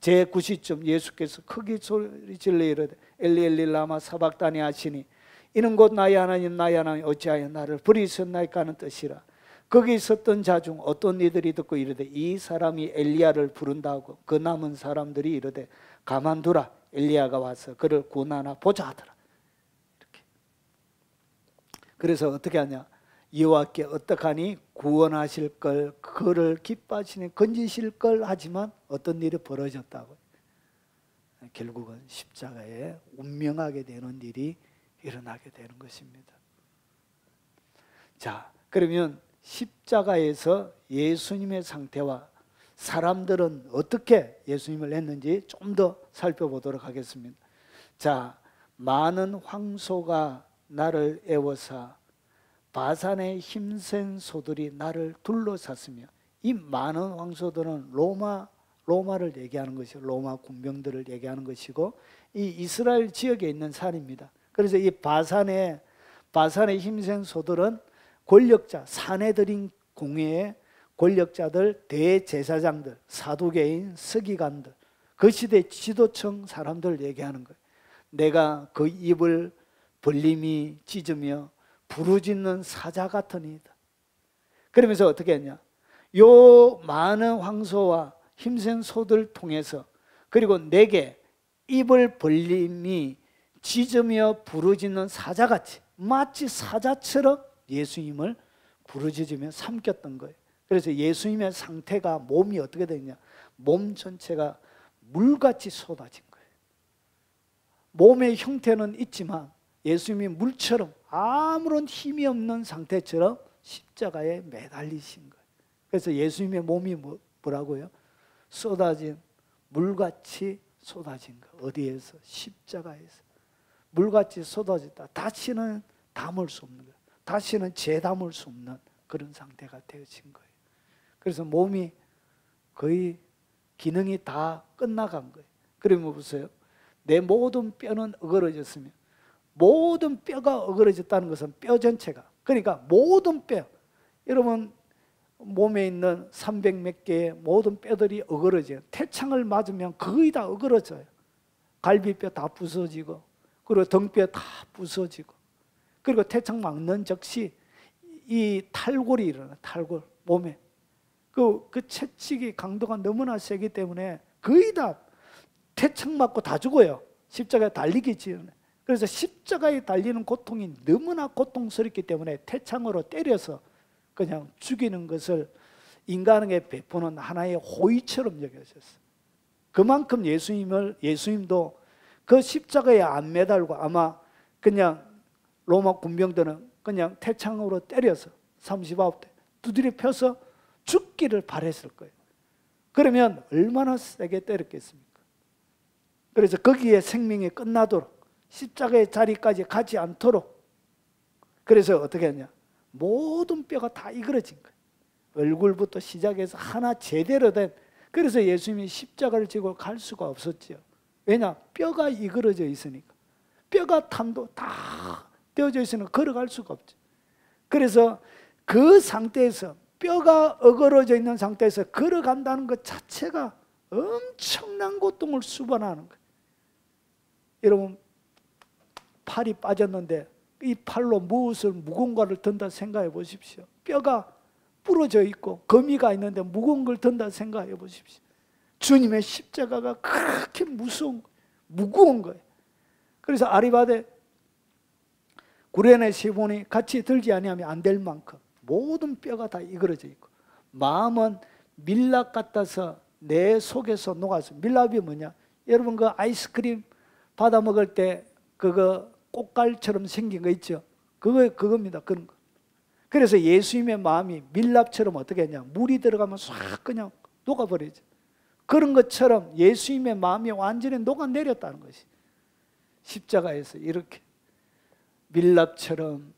제9시쯤 예수께서 크게 소리 질러 이르되 엘리 엘리 라마 사박다니 하시니 이는 곧 나의 하나님 나의 하나님 어찌하여 나를 버리셨나이까 하는 뜻이라. 거기 있었던 자 중 어떤 이들이 듣고 이르되 이 사람이 엘리야를 부른다고 그 남은 사람들이 이르되 가만두라 엘리야가 와서 그를 구원하나 보자 하더라. 이렇게. 그래서 어떻게 하냐? 여호와께 어떡하니 구원하실 걸, 그를 기뻐하시니 건지실 걸 하지만 어떤 일이 벌어졌다고. 결국은 십자가에 운명하게 되는 일이 일어나게 되는 것입니다. 자, 그러면 십자가에서 예수님의 상태와 사람들은 어떻게 예수님을 했는지 좀 더 살펴보도록 하겠습니다. 자, 많은 황소가 나를 애워사 바산의 힘센 소들이 나를 둘러쌌으며, 이 많은 황소들은 로마를 얘기하는 것이고 로마 군병들을 얘기하는 것이고 이 이스라엘 지역에 있는 산입니다. 그래서 이 바산의 힘센 소들은 권력자, 사내들인 공회의 권력자들, 대제사장들, 사두개인, 서기관들, 그 시대 지도층 사람들 얘기하는 거예요. 내가 그 입을 벌림이 찢으며 부르짖는 사자 같으니이다. 그러면서 어떻게 했냐? 요 많은 황소와 힘센 소들 통해서, 그리고 내게 입을 벌림이 짖으며 부르짖는 사자같이, 마치 사자처럼 예수님을 부르짖으며 삼켰던 거예요. 그래서 예수님의 상태가, 몸이 어떻게 되냐? 몸 전체가 물같이 쏟아진 거예요. 몸의 형태는 있지만 예수님이 물처럼 아무런 힘이 없는 상태처럼 십자가에 매달리신 거예요. 그래서 예수님의 몸이 뭐라고요? 쏟아진, 물같이 쏟아진 거. 어디에서? 십자가에서. 물같이 쏟아졌다. 다시는 담을 수 없는 거예요. 다시는 재담을 수 없는 그런 상태가 되어진 거예요. 그래서 몸이 거의 기능이 다 끝나간 거예요. 그러면 보세요. 내 모든 뼈는 어그러졌으며, 모든 뼈가 어그러졌다는 것은 뼈 전체가, 그러니까 모든 뼈, 여러분 몸에 있는 300 몇 개의 모든 뼈들이 어그러져요. 태창을 맞으면 거의 다 어그러져요. 갈비뼈 다 부서지고, 그리고 등뼈 다 부서지고, 그리고 태창 맞는 즉시 이 탈골이 일어나. 탈골, 몸에 그 채찍이 강도가 너무나 세기 때문에 거의 다 태창 맞고 다 죽어요. 십자가에 달리기 전에. 그래서 십자가에 달리는 고통이 너무나 고통스럽기 때문에 태창으로 때려서 그냥 죽이는 것을 인간에게 베푸는 하나의 호의처럼 여겨졌어요. 그만큼 예수님도 그 십자가에 안 매달고, 아마 그냥 로마 군병들은 그냥 태창으로 때려서 39대 두드려 펴서 죽기를 바랬을 거예요. 그러면 얼마나 세게 때렸겠습니까? 그래서 거기에 생명이 끝나도록, 십자가의 자리까지 가지 않도록, 그래서 어떻게 했냐? 모든 뼈가 다 이그러진 거예요. 얼굴부터 시작해서 하나 제대로 된. 그래서 예수님이 십자가를 지고 갈 수가 없었죠. 왜냐? 뼈가 이그러져 있으니까. 뼈가 다 떼어져 있으니까 걸어갈 수가 없죠. 그래서 그 상태에서, 뼈가 어그러져 있는 상태에서 걸어간다는 것 자체가 엄청난 고통을 수반하는 거예요. 여러분, 팔이 빠졌는데 이 팔로 무엇을 무거운가를 든다 생각해 보십시오. 뼈가 부러져 있고 거미가 있는데 무거운 걸 든다 생각해 보십시오. 주님의 십자가가 그렇게 무거운 거예요. 그래서 아리바데 구레네 시몬이 같이 들지 아니하면 안 될 만큼 모든 뼈가 다 이그러져 있고, 마음은 밀랍 같아서 내 속에서 녹았어요. 밀랍이 뭐냐? 여러분 그 아이스크림 받아 먹을 때 그거 꽃갈처럼 생긴 거 있죠? 그겁니다. 그런 거. 그래서 예수님의 마음이 밀랍처럼 어떻게 했냐? 물이 들어가면 싹 그냥 녹아버리죠. 그런 것처럼 예수님의 마음이 완전히 녹아내렸다는 것이, 십자가에서 이렇게 밀랍처럼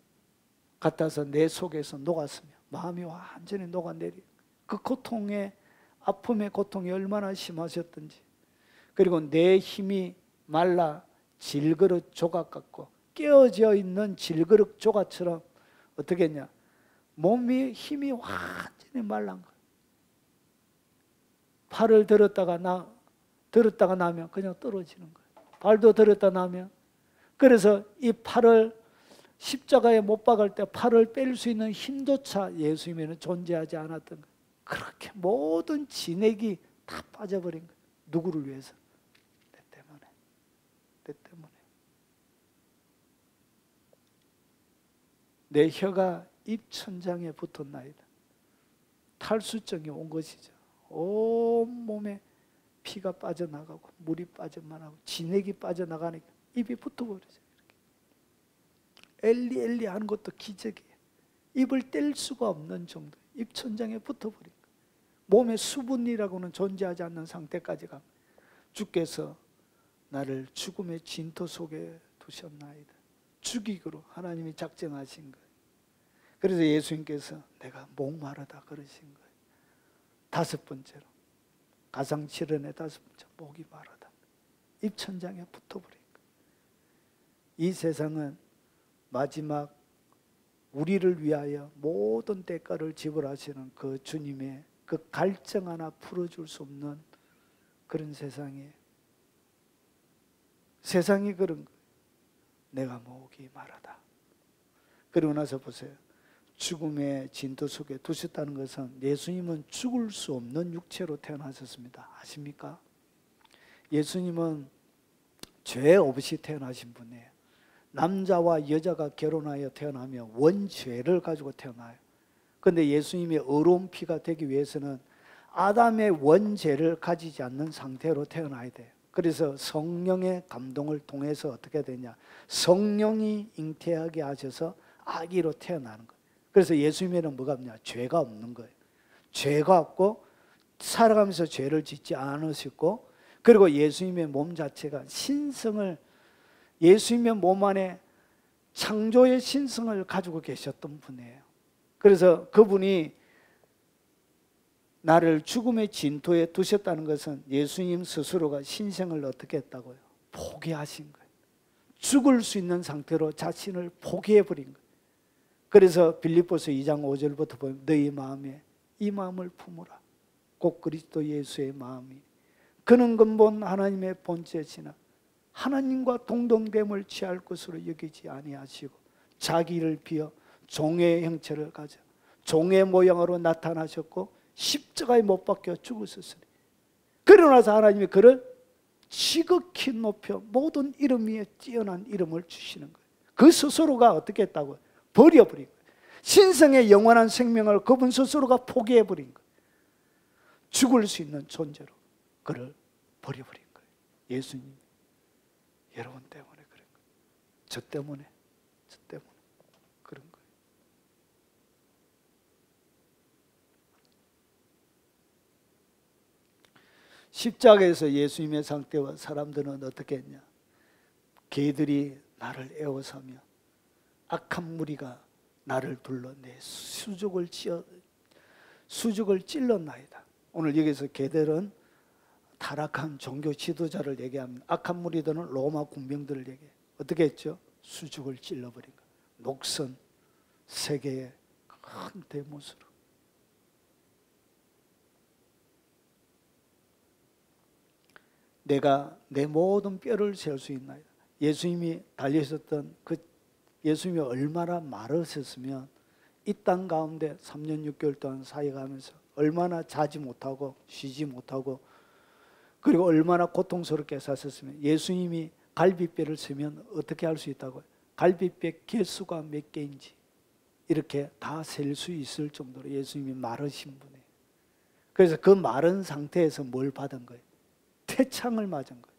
갖다서 내 속에서 녹았으며 마음이 완전히 녹아내리, 그 고통의, 아픔의 고통이 얼마나 심하셨던지, 그리고 내 힘이 말라 질그릇 조각 같고 깨어져 있는 질그릇 조각처럼 어떻게 했냐, 몸이 힘이 완전히 말란 거예요. 팔을 들었다가 나면 그냥 떨어지는 거예요. 발도 들었다 나면. 그래서 이 팔을 십자가에 못 박을 때 팔을 뺄 수 있는 힘조차 예수님에는 존재하지 않았던 거예요. 그렇게 모든 진액이 다 빠져버린 거예요. 누구를 위해서? 내 때문에. 내 때문에. 내 혀가 입천장에 붙었나이다. 탈수증이 온 것이죠. 온 몸에 피가 빠져나가고 물이 빠져나가고 진액이 빠져나가니까 입이 붙어버리죠. 엘리 엘리 하는 것도 기적이에요. 입을 뗄 수가 없는 정도, 입천장에 붙어버린 거예요. 몸에 수분이라고는 존재하지 않는 상태까지 갑니다. 주께서 나를 죽음의 진토 속에 두셨나이다. 죽이기로 하나님이 작정하신 거예요. 그래서 예수님께서 내가 목마르다 그러신 거예요. 다섯 번째로, 가상칠언의 다섯 번째, 목이 마르다. 입천장에 붙어버린 거예요. 이 세상은 마지막 우리를 위하여 모든 대가를 지불하시는 그 주님의 그 갈증 하나 풀어줄 수 없는 그런 세상이에요. 세상이 그런 거예요. 내가 목이 마르다. 그리고 나서 보세요. 죽음의 진토 속에 두셨다는 것은 예수님은 죽을 수 없는 육체로 태어나셨습니다. 아십니까? 예수님은 죄 없이 태어나신 분이에요. 남자와 여자가 결혼하여 태어나면 원죄를 가지고 태어나요. 그런데 예수님이 의로운 피가 되기 위해서는 아담의 원죄를 가지지 않는 상태로 태어나야 돼요. 그래서 성령의 감동을 통해서 어떻게 되냐, 성령이 잉태하게 하셔서 아기로 태어나는 거예요. 그래서 예수님에는 뭐가 없냐, 죄가 없는 거예요. 죄가 없고 살아가면서 죄를 짓지 않으셨고, 그리고 예수님의 몸 자체가 신성을, 예수님의 몸 안에 창조의 신성을 가지고 계셨던 분이에요. 그래서 그분이 나를 죽음의 진토에 두셨다는 것은 예수님 스스로가 신생을 어떻게 했다고요? 포기하신 거예요. 죽을 수 있는 상태로 자신을 포기해버린 거예요. 그래서 빌립보서 2장 5절부터 보면 너희 마음에 이 마음을 품으라. 곧 그리스도 예수의 마음이. 그는 근본 하나님의 본체시나 하나님과 동등됨을 취할 것으로 여기지 아니하시고 자기를 비어 종의 형체를 가져 종의 모양으로 나타나셨고 십자가에 못 박혀 죽으셨으니 그러고 나서 하나님이 그를 지극히 높여 모든 이름 위에 뛰어난 이름을 주시는 거예요. 그 스스로가 어떻게 했다고요? 버려버린 거예요. 신성의 영원한 생명을 그분 스스로가 포기해버린 거예요. 죽을 수 있는 존재로 그를 버려버린 거예요. 예수님, 여러분 때문에 그런 거예요. 저 때문에 그런 거예요. 십자가에서 예수님의 상태와 사람들은 어떻게 했냐? 개들이 나를 에워싸며 악한 무리가 나를 둘러내 수족을 찔렀나이다. 오늘 여기서 개들은 타락한 종교 지도자를 얘기합니다. 악한 무리들은 로마 군병들을 얘기해요. 어떻게 했죠? 수족을 찔러버린 거예요. 녹선 세계의 큰 대못으로. 내가 내 모든 뼈를 셀 수 있나이다. 예수님이 달리셨던 그 예수님이 얼마나 마르셨으면 이 땅 가운데 3년 6개월 동안 사역하면서 얼마나 자지 못하고 쉬지 못하고 그리고 얼마나 고통스럽게 사셨으면 예수님이 갈비뼈를 세면 어떻게 할 수 있다고요? 갈비뼈 개수가 몇 개인지 이렇게 다 셀 수 있을 정도로 예수님이 마르신 분이에요. 그래서 그 마른 상태에서 뭘 받은 거예요? 태창을 맞은 거예요.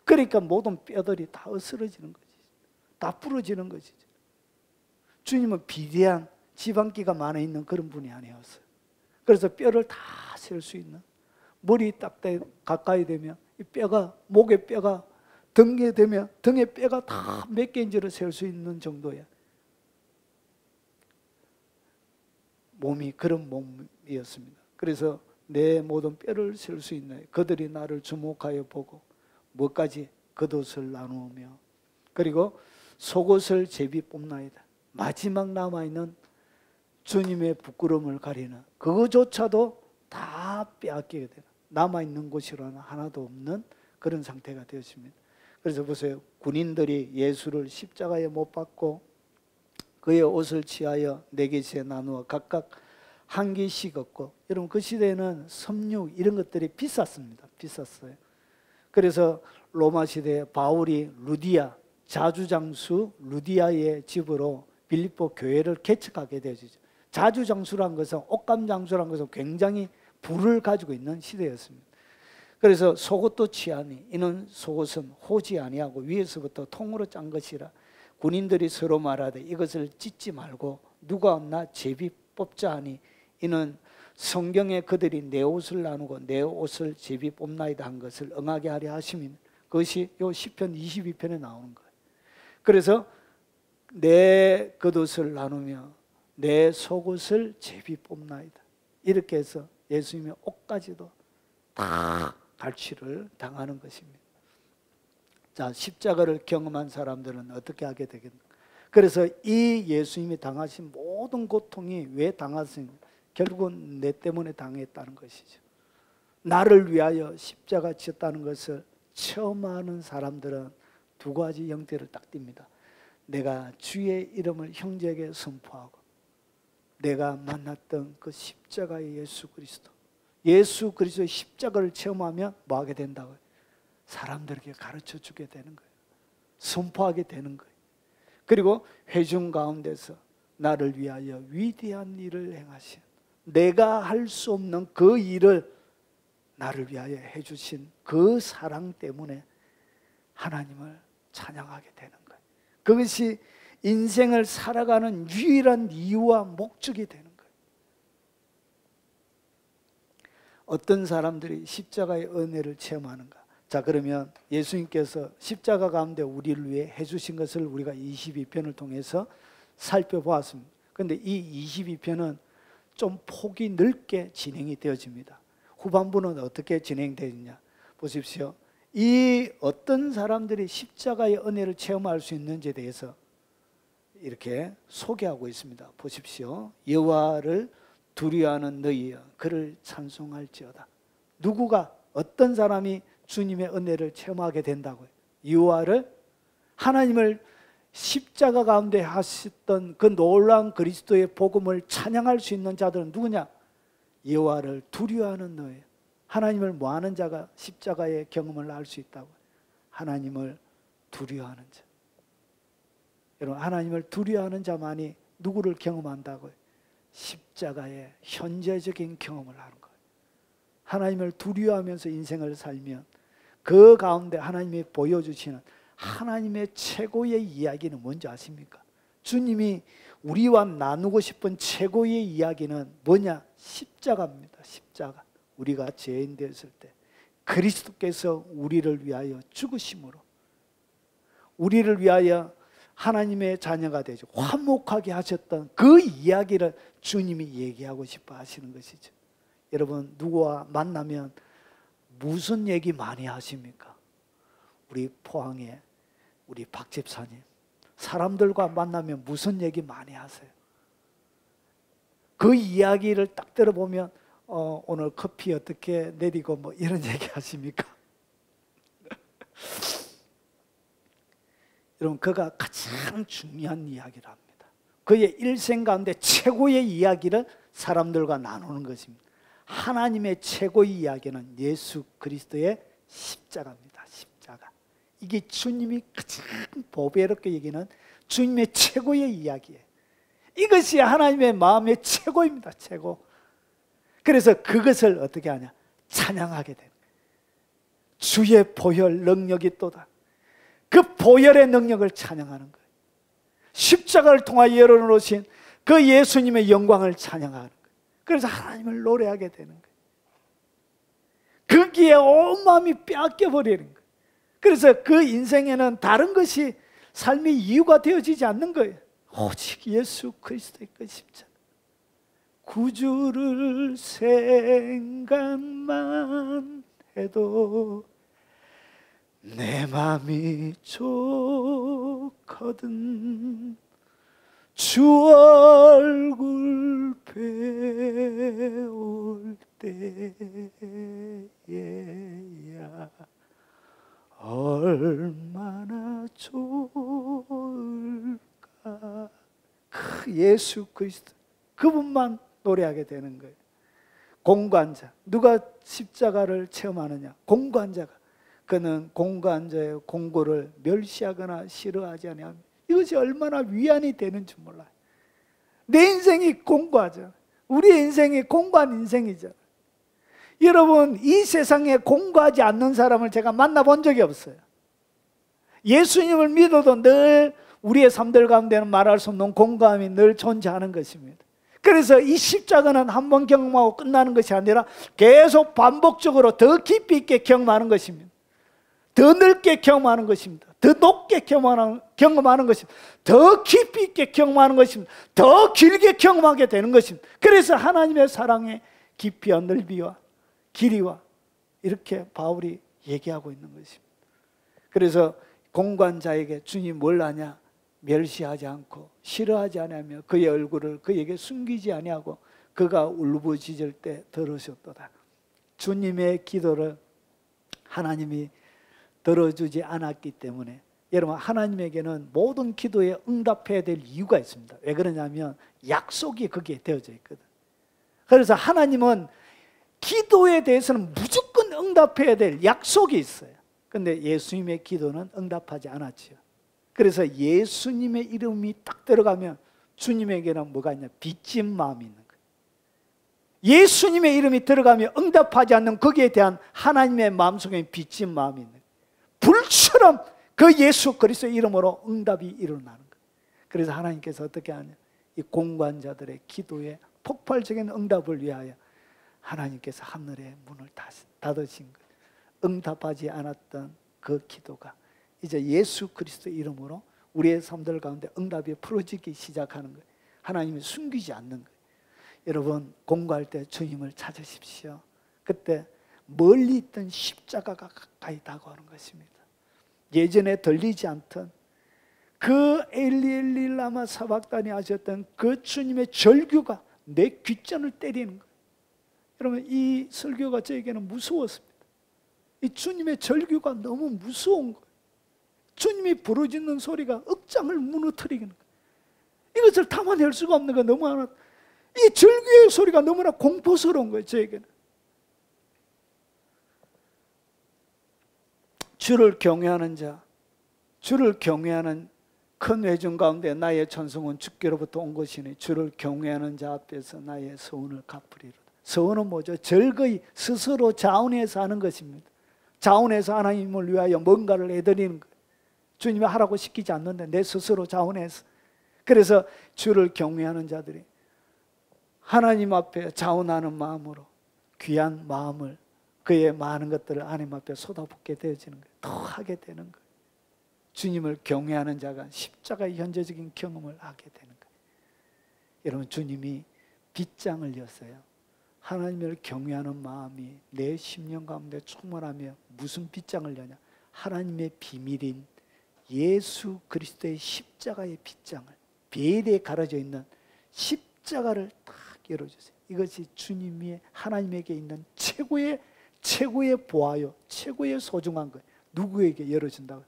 그러니까 모든 뼈들이 다 으스러지는 거지. 다 부러지는 것이죠. 주님은 비대한 지방기가 많아 있는 그런 분이 아니었어요. 그래서 뼈를 다 셀 수 있는 머리 딱 가까이 되면 이 뼈가, 목의 뼈가 등에 되면 등의 뼈가 다 몇 개인지를 셀 수 있는 정도야. 몸이 그런 몸이었습니다. 그래서 내 모든 뼈를 셀 수 있네. 그들이 나를 주목하여 보고 뭐까지 겉옷을 나누며 그리고 속옷을 제비 뽑나이다. 마지막 남아있는 주님의 부끄러움을 가리는 그거조차도 다 빼앗기게 되는, 남아있는 곳이로는 하나도 없는 그런 상태가 되었습니다. 그래서 보세요. 군인들이 예수를 십자가에 못 박고 그의 옷을 취하여 네 개씩 나누어 각각 한 개씩 얻고, 여러분 그 시대에는 섬육 이런 것들이 비쌌습니다. 비쌌어요. 그래서 로마 시대에 바울이 루디아, 자주장수 루디아의 집으로 빌립보 교회를 개척하게 되죠. 자주장수란 것은, 옷감장수란 것은 굉장히 부를 가지고 있는 시대였습니다. 그래서 속옷도 취하니 이는 속옷은 호지 아니하고 위에서부터 통으로 짠 것이라. 군인들이 서로 말하되 이것을 찢지 말고 누가 없나 제비 뽑자 하니 이는 성경에 그들이 내 옷을 나누고 내 옷을 제비 뽑나이다 한 것을 응하게 하려 하심이니, 그것이 요 시편 22편에 나오는 거예요. 그래서 내 겉옷을 나누며 내 속옷을 제비 뽑나이다, 이렇게 해서 예수님의 옷까지도 다 갈취를 당하는 것입니다. 자, 십자가를 경험한 사람들은 어떻게 하게 되겠는가? 그래서 이 예수님이 당하신 모든 고통이 왜 당하신, 결국은 내 때문에 당했다는 것이죠. 나를 위하여 십자가 지었다는 것을 처음 아는 사람들은 두 가지 형태를 딱 띱니다. 내가 주의 이름을 형제에게 선포하고 내가 만났던 그 십자가의 예수 그리스도, 예수 그리스도의 십자가를 체험하면 뭐 하게 된다고요? 사람들에게 가르쳐 주게 되는 거예요. 선포하게 되는 거예요. 그리고 회중 가운데서 나를 위하여 위대한 일을 행하신, 내가 할 수 없는 그 일을 나를 위하여 해주신 그 사랑 때문에 하나님을 찬양하게 되는 거예요. 그것이 인생을 살아가는 유일한 이유와 목적이 되는 거예요. 어떤 사람들이 십자가의 은혜를 체험하는가? 자, 그러면 예수님께서 십자가 가운데 우리를 위해 해주신 것을 우리가 22편을 통해서 살펴보았습니다. 그런데 이 22편은 좀 폭이 넓게 진행이 되어집니다. 후반부는 어떻게 진행되느냐 보십시오. 이 어떤 사람들이 십자가의 은혜를 체험할 수 있는지에 대해서 이렇게 소개하고 있습니다. 보십시오. 여호와를 두려워하는 너희여 그를 찬송할지어다. 누구가, 어떤 사람이 주님의 은혜를 체험하게 된다고요? 여호와를, 하나님을 십자가 가운데 하셨던 그 놀라운 그리스도의 복음을 찬양할 수 있는 자들은 누구냐? 여호와를 두려워하는 너예요. 하나님을 뭐하는 자가 십자가의 경험을 할 수 있다고? 하나님을 두려워하는 자. 여러분, 하나님을 두려워하는 자만이 누구를 경험한다고요? 십자가의 현재적인 경험을 하는 거예요. 하나님을 두려워하면서 인생을 살면 그 가운데 하나님이 보여주시는 하나님의 최고의 이야기는 뭔지 아십니까? 주님이 우리와 나누고 싶은 최고의 이야기는 뭐냐? 십자가입니다. 십자가. 우리가 죄인 되었을 때 그리스도께서 우리를 위하여 죽으심으로 우리를 위하여 하나님의 자녀가 되죠. 화목하게 하셨던 그 이야기를 주님이 얘기하고 싶어 하시는 것이죠. 여러분, 누구와 만나면 무슨 얘기 많이 하십니까? 우리 포항에 우리 박 집사님, 사람들과 만나면 무슨 얘기 많이 하세요? 그 이야기를 딱 들어보면 오늘 커피 어떻게 내리고 뭐 이런 얘기 하십니까? 여러분, 그가 가장 중요한 이야기를 합니다. 그의 일생 가운데 최고의 이야기를 사람들과 나누는 것입니다. 하나님의 최고의 이야기는 예수 그리스도의 십자가입니다. 십자가. 이게 주님이 가장 보배롭게 얘기는 주님의 최고의 이야기예요. 이것이 하나님의 마음의 최고입니다. 최고. 그래서 그것을 어떻게 하냐? 찬양하게 됩니다. 주의 보혈 능력이 또다. 그 보혈의 능력을 찬양하는 거예요. 십자가를 통하여 열어놓으신 그 예수님의 영광을 찬양하는 거예요. 그래서 하나님을 노래하게 되는 거예요. 거기에 온 마음이 빼앗겨 버리는 거예요. 그래서 그 인생에는 다른 것이 삶의 이유가 되어지지 않는 거예요. 오직 예수 그리스도의 그 십자가, 구주를 생각만 해도 내 맘이 좋거든. 주 얼굴 배울 때에야 얼마나 좋을까. 그 예수 그리스도, 그분만 노래하게 되는 거예요. 공관자, 누가 십자가를 체험하느냐? 공관자가. 그는 공관자의 공고를 멸시하거나 싫어하지 아니하며 이것이 얼마나 위안이 되는지 몰라요. 내 인생이 공고하죠. 우리의 인생이 공고한 인생이죠. 여러분, 이 세상에 공고하지 않는 사람을 제가 만나본 적이 없어요. 예수님을 믿어도 늘 우리의 삶들 가운데는 말할 수 없는 공고함이 늘 존재하는 것입니다. 그래서 이 십자가는 한 번 경험하고 끝나는 것이 아니라 계속 반복적으로 더 깊이 있게 경험하는 것입니다. 더 넓게 경험하는 것입니다. 더 높게 경험하는 것입니다. 더 깊이 있게 경험하는 것입니다. 더 길게 경험하게 되는 것입니다. 그래서 하나님의 사랑의 깊이와 넓이와 길이와 이렇게 바울이 얘기하고 있는 것입니다. 그래서 공관자에게 주님 뭘 하냐? 멸시하지 않고 싫어하지 아니하며 그의 얼굴을 그에게 숨기지 아니하고 그가 울부짖을 때 들으셨도다. 주님의 기도를 하나님이 들어주지 않았기 때문에, 여러분, 하나님에게는 모든 기도에 응답해야 될 이유가 있습니다. 왜 그러냐면 약속이 거기에 되어져 있거든. 그래서 하나님은 기도에 대해서는 무조건 응답해야 될 약속이 있어요. 그런데 예수님의 기도는 응답하지 않았지요. 그래서 예수님의 이름이 딱 들어가면 주님에게는 뭐가 있냐? 빚진 마음이 있는 거예요. 예수님의 이름이 들어가면 응답하지 않는 거기에 대한 하나님의 마음속에 빚진 마음이 있는 거예요. 불처럼 그 예수 그리스도의 이름으로 응답이 일어나는 거예요. 그래서 하나님께서 어떻게 하냐? 이 공관자들의 기도에 폭발적인 응답을 위하여 하나님께서 하늘의 문을 닫으신 거예요. 응답하지 않았던 그 기도가 이제 예수 그리스도의 이름으로 우리의 삶들 가운데 응답이 풀어지기 시작하는 거예요. 하나님이 숨기지 않는 거예요. 여러분, 공부할 때 주님을 찾으십시오. 그때 멀리 있던 십자가가 가까이 다가오는 것입니다. 예전에 들리지 않던 그 엘리 엘리 라마 사박다니 하셨던 그 주님의 절규가 내 귓전을 때리는 거예요. 여러분, 이 설교가 저에게는 무서웠습니다. 이 주님의 절규가 너무 무서운 거예요. 주님이 부르짖는 소리가 억장을 무너뜨리는 거예요. 이것을 담아낼 수가 없는 거 너무나, 이 절규의 소리가 너무나 공포스러운 거예요, 저에게는. 주를 경외하는 자, 주를 경외하는 큰 회중 가운데 나의 천성은 주께로부터 온 것이니 주를 경외하는 자 앞에서 나의 서운을 갚으리로다. 서운은 뭐죠? 절거히 스스로 자원해서 하는 것입니다. 자원해서 하나님을 위하여 뭔가를 해드리는 거예요. 주님이 하라고 시키지 않는데 내 스스로 자원해서. 그래서 주를 경외하는 자들이 하나님 앞에 자원하는 마음으로 귀한 마음을, 그의 많은 것들을 하나님 앞에 쏟아붓게 되어지는 거예요. 더 하게 되는 거예요. 주님을 경외하는 자가 십자가의 현재적인 경험을 하게 되는 거예요. 여러분, 주님이 빗장을 였어요. 하나님을 경외하는 마음이 내 심령 가운데 충만하며 무슨 빗장을 여냐? 하나님의 비밀인 예수 그리스도의 십자가의 빗장을, 베일에 가려져 있는 십자가를 딱 열어주세요. 이것이 주님이 하나님에게 있는 최고의 보아요, 최고의 소중한 거예요. 누구에게 열어준다고?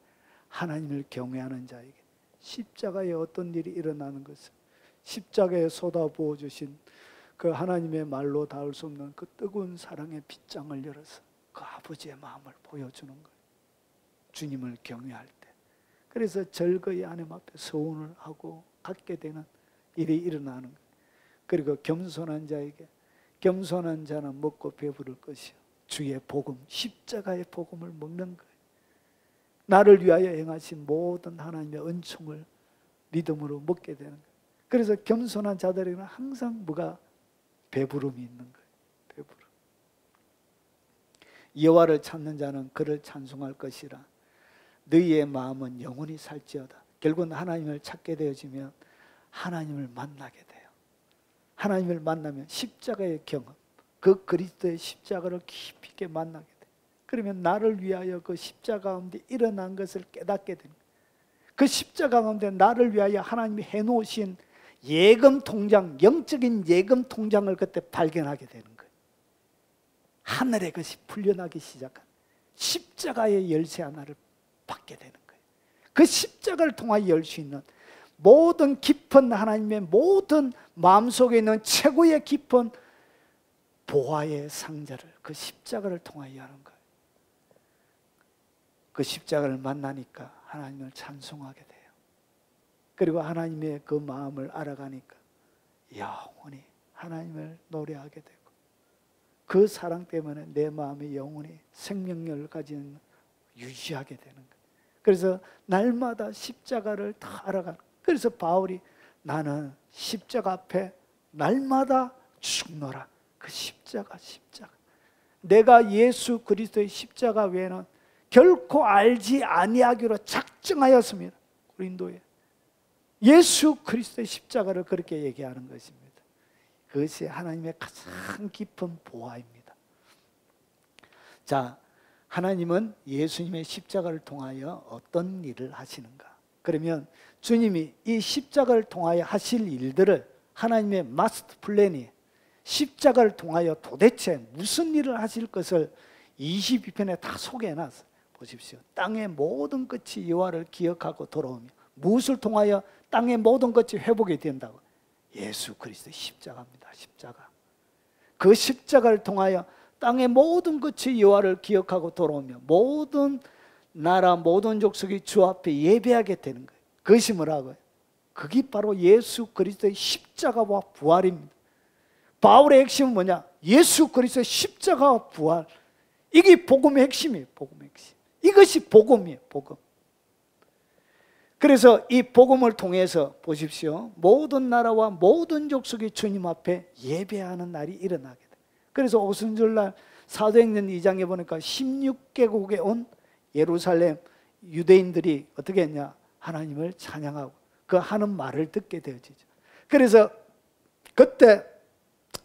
하나님을 경외하는 자에게. 십자가에 어떤 일이 일어나는 것을, 십자가에 쏟아부어 주신 그 하나님의 말로 닿을 수 없는 그 뜨거운 사랑의 빗장을 열어서 그 아버지의 마음을 보여주는 거예요. 주님을 경외할 때. 그래서 절거히 하나님 앞에 서운을 하고 갖게 되는 일이 일어나는 거예요. 그리고 겸손한 자에게, 겸손한 자는 먹고 배부를 것이요 주의 복음, 십자가의 복음을 먹는 거예요. 나를 위하여 행하신 모든 하나님의 은총을 믿음으로 먹게 되는 거예요. 그래서 겸손한 자들에게는 항상 뭐가? 배부름이 있는 거예요. 배부름. 여호와를 찾는 자는 그를 찬송할 것이라. 너희의 마음은 영원히 살지어다. 결국은 하나님을 찾게 되어지면 하나님을 만나게 돼요. 하나님을 만나면 십자가의 경험, 그 그리스도의 십자가를 깊이 있게 만나게 돼요. 그러면 나를 위하여 그 십자가 가운데 일어난 것을 깨닫게 됩니다. 그 십자가 가운데 나를 위하여 하나님이 해놓으신 예금 통장, 영적인 예금 통장을 그때 발견하게 되는 거예요. 하늘의 것이 풀려나기 시작한 십자가의 열쇠 하나를 받게 되는 거예요. 그 십자가를 통하여 열 수 있는 모든 깊은 하나님의 모든 마음속에 있는 최고의 깊은 보화의 상자를, 그 십자가를 통하여 여는 거예요. 그 십자가를 만나니까 하나님을 찬송하게 돼요. 그리고 하나님의 그 마음을 알아가니까 영원히 하나님을 노래하게 되고, 그 사랑 때문에 내 마음이 영원히 생명력을 가지는, 유지하게 되는 거예요. 그래서 날마다 십자가를 다 알아가는 거예요. 그래서 바울이 나는 십자가 앞에 날마다 죽노라. 그 십자가. 내가 예수 그리스도의 십자가 외에는 결코 알지 아니하기로 작정하였습니다. 고린도에 예수 그리스도의 십자가를 그렇게 얘기하는 것입니다. 그것이 하나님의 가장 깊은 보화입니다. 자, 하나님은 예수님의 십자가를 통하여 어떤 일을 하시는가? 그러면 주님이 이 십자가를 통하여 하실 일들을 하나님의 마스터 플랜이 십자가를 통하여 도대체 무슨 일을 하실 것을 22편에 다 소개해놨어요. 보십시오. 땅의 모든 끝이 여호와를 기억하고 돌아오며, 무엇을 통하여 땅의 모든 것이 회복이 된다고? 예수 그리스도의 십자가입니다. 십자가. 그 십자가를 통하여 땅의 모든 것이 여호와를 기억하고 돌아오며 모든 나라 모든 족속이 주 앞에 예배하게 되는 거예요. 그것이 뭐라고요? 그게 바로 예수 그리스도의 십자가와 부활입니다. 바울의 핵심은 뭐냐? 예수 그리스도의 십자가와 부활. 이게 복음의 핵심이에요. 복음의 핵심. 이것이 복음이에요. 복음. 그래서 이 복음을 통해서 보십시오. 모든 나라와 모든 족속이 주님 앞에 예배하는 날이 일어나게 돼요. 그래서 오순절날 사도행전 2장에 보니까 16개국에 온 예루살렘 유대인들이 어떻게 했냐? 하나님을 찬양하고 그 하는 말을 듣게 되어지죠. 그래서 그때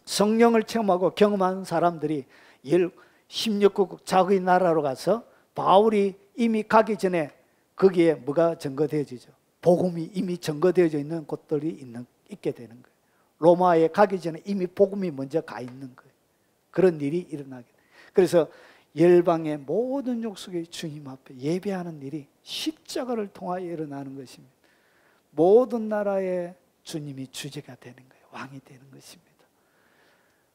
성령을 체험하고 경험한 사람들이 16개국 자기 나라로 가서 바울이 이미 가기 전에 거기에 뭐가 증거되어지죠? 복음이 이미 증거되어져 있는 곳들이 있게 되는 거예요. 로마에 가기 전에 이미 복음이 먼저 가 있는 거예요. 그런 일이 일어나게 돼요. 그래서 열방의 모든 족속의 주님 앞에 예배하는 일이 십자가를 통하여 일어나는 것입니다. 모든 나라의 주님이 주제가 되는 거예요. 왕이 되는 것입니다.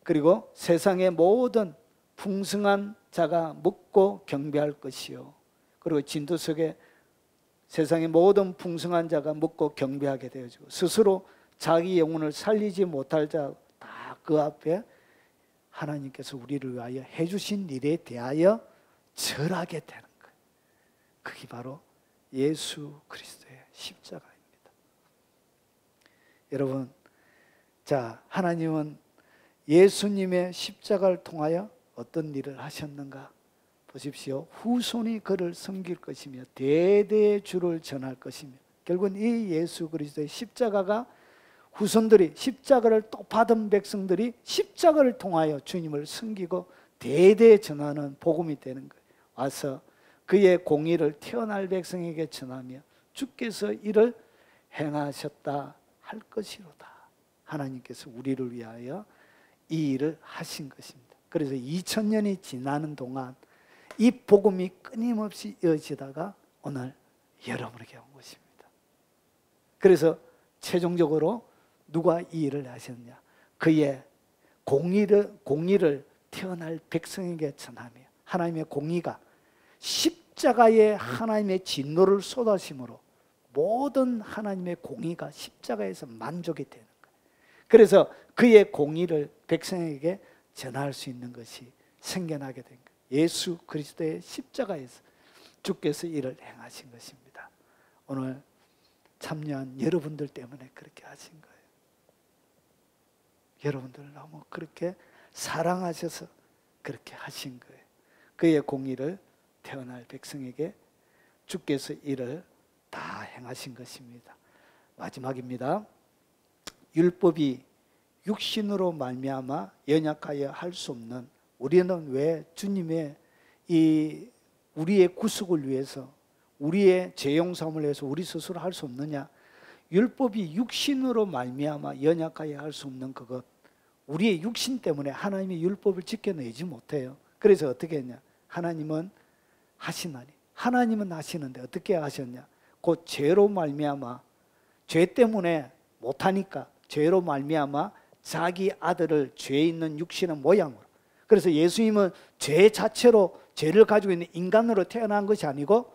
그리고 세상의 모든 풍성한 자가 묻고 경배할 것이요. 그리고 진도석에 세상의 모든 풍성한 자가 묻고 경배하게 되어지고, 스스로 자기 영혼을 살리지 못할 자 다 그 앞에 하나님께서 우리를 위하여 해주신 일에 대하여 절하게 되는 거예요. 그게 바로 예수 그리스도의 십자가입니다. 여러분, 자, 하나님은 예수님의 십자가를 통하여 어떤 일을 하셨는가? 보십시오. 후손이 그를 섬길 것이며 대대의 주를 전할 것이며, 결국은 이 예수 그리스도의 십자가가 후손들이, 십자가를 또 받은 백성들이 십자가를 통하여 주님을 섬기고 대대 전하는 복음이 되는 거예요. 와서 그의 공의를 태어날 백성에게 전하며 주께서 이를 행하셨다 할 것이로다. 하나님께서 우리를 위하여 이 일을 하신 것입니다. 그래서 2000년이 지나는 동안 이 복음이 끊임없이 이어지다가 오늘 여러분에게 온 것입니다. 그래서 최종적으로 누가 이 일을 하셨냐? 그의 공의를 태어날 백성에게 전하며, 하나님의 공의가 십자가에 하나님의 진노를 쏟아심으로 모든 하나님의 공의가 십자가에서 만족이 되는 거예요. 그래서 그의 공의를 백성에게 전할 수 있는 것이 생겨나게 된 거예요. 예수 그리스도의 십자가에서 주께서 이를 행하신 것입니다. 오늘 참여한 여러분들 때문에 그렇게 하신 거예요. 여러분들 너무 그렇게 사랑하셔서 그렇게 하신 거예요. 그의 공의를 태어날 백성에게 주께서 이를 다 행하신 것입니다. 마지막입니다. 율법이 육신으로 말미암아 연약하여 할 수 없는, 우리는 왜 주님의 이 우리의 구속을 위해서, 우리의 죄 용서함을 위해서 우리 스스로 할 수 없느냐? 율법이 육신으로 말미암아 연약하여 할 수 없는 그것, 우리의 육신 때문에 하나님이 율법을 지켜내지 못해요. 그래서 어떻게 했냐? 하나님은 하시나니, 하나님은 하시는데 어떻게 하셨냐? 곧 죄로 말미암아, 죄 때문에 못하니까 죄로 말미암아 자기 아들을 죄 있는 육신의 모양으로, 그래서 예수님은 죄 자체로 죄를 가지고 있는 인간으로 태어난 것이 아니고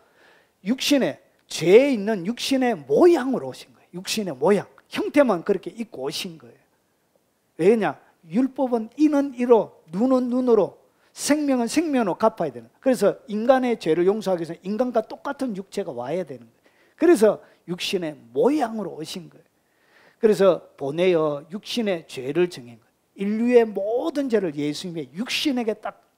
육신의, 죄 있는 육신의 모양으로 오신 거예요. 육신의 모양, 형태만 그렇게 입고 오신 거예요. 왜냐? 율법은 이는 이로, 눈은 눈으로, 생명은 생명으로 갚아야 되는 거예요. 그래서 인간의 죄를 용서하기 위해서 인간과 똑같은 육체가 와야 되는 거예요. 그래서 육신의 모양으로 오신 거예요. 그래서 보내어 육신의 죄를 정한 거예요. 인류의 모든 죄를 예수님의 육신에게 딱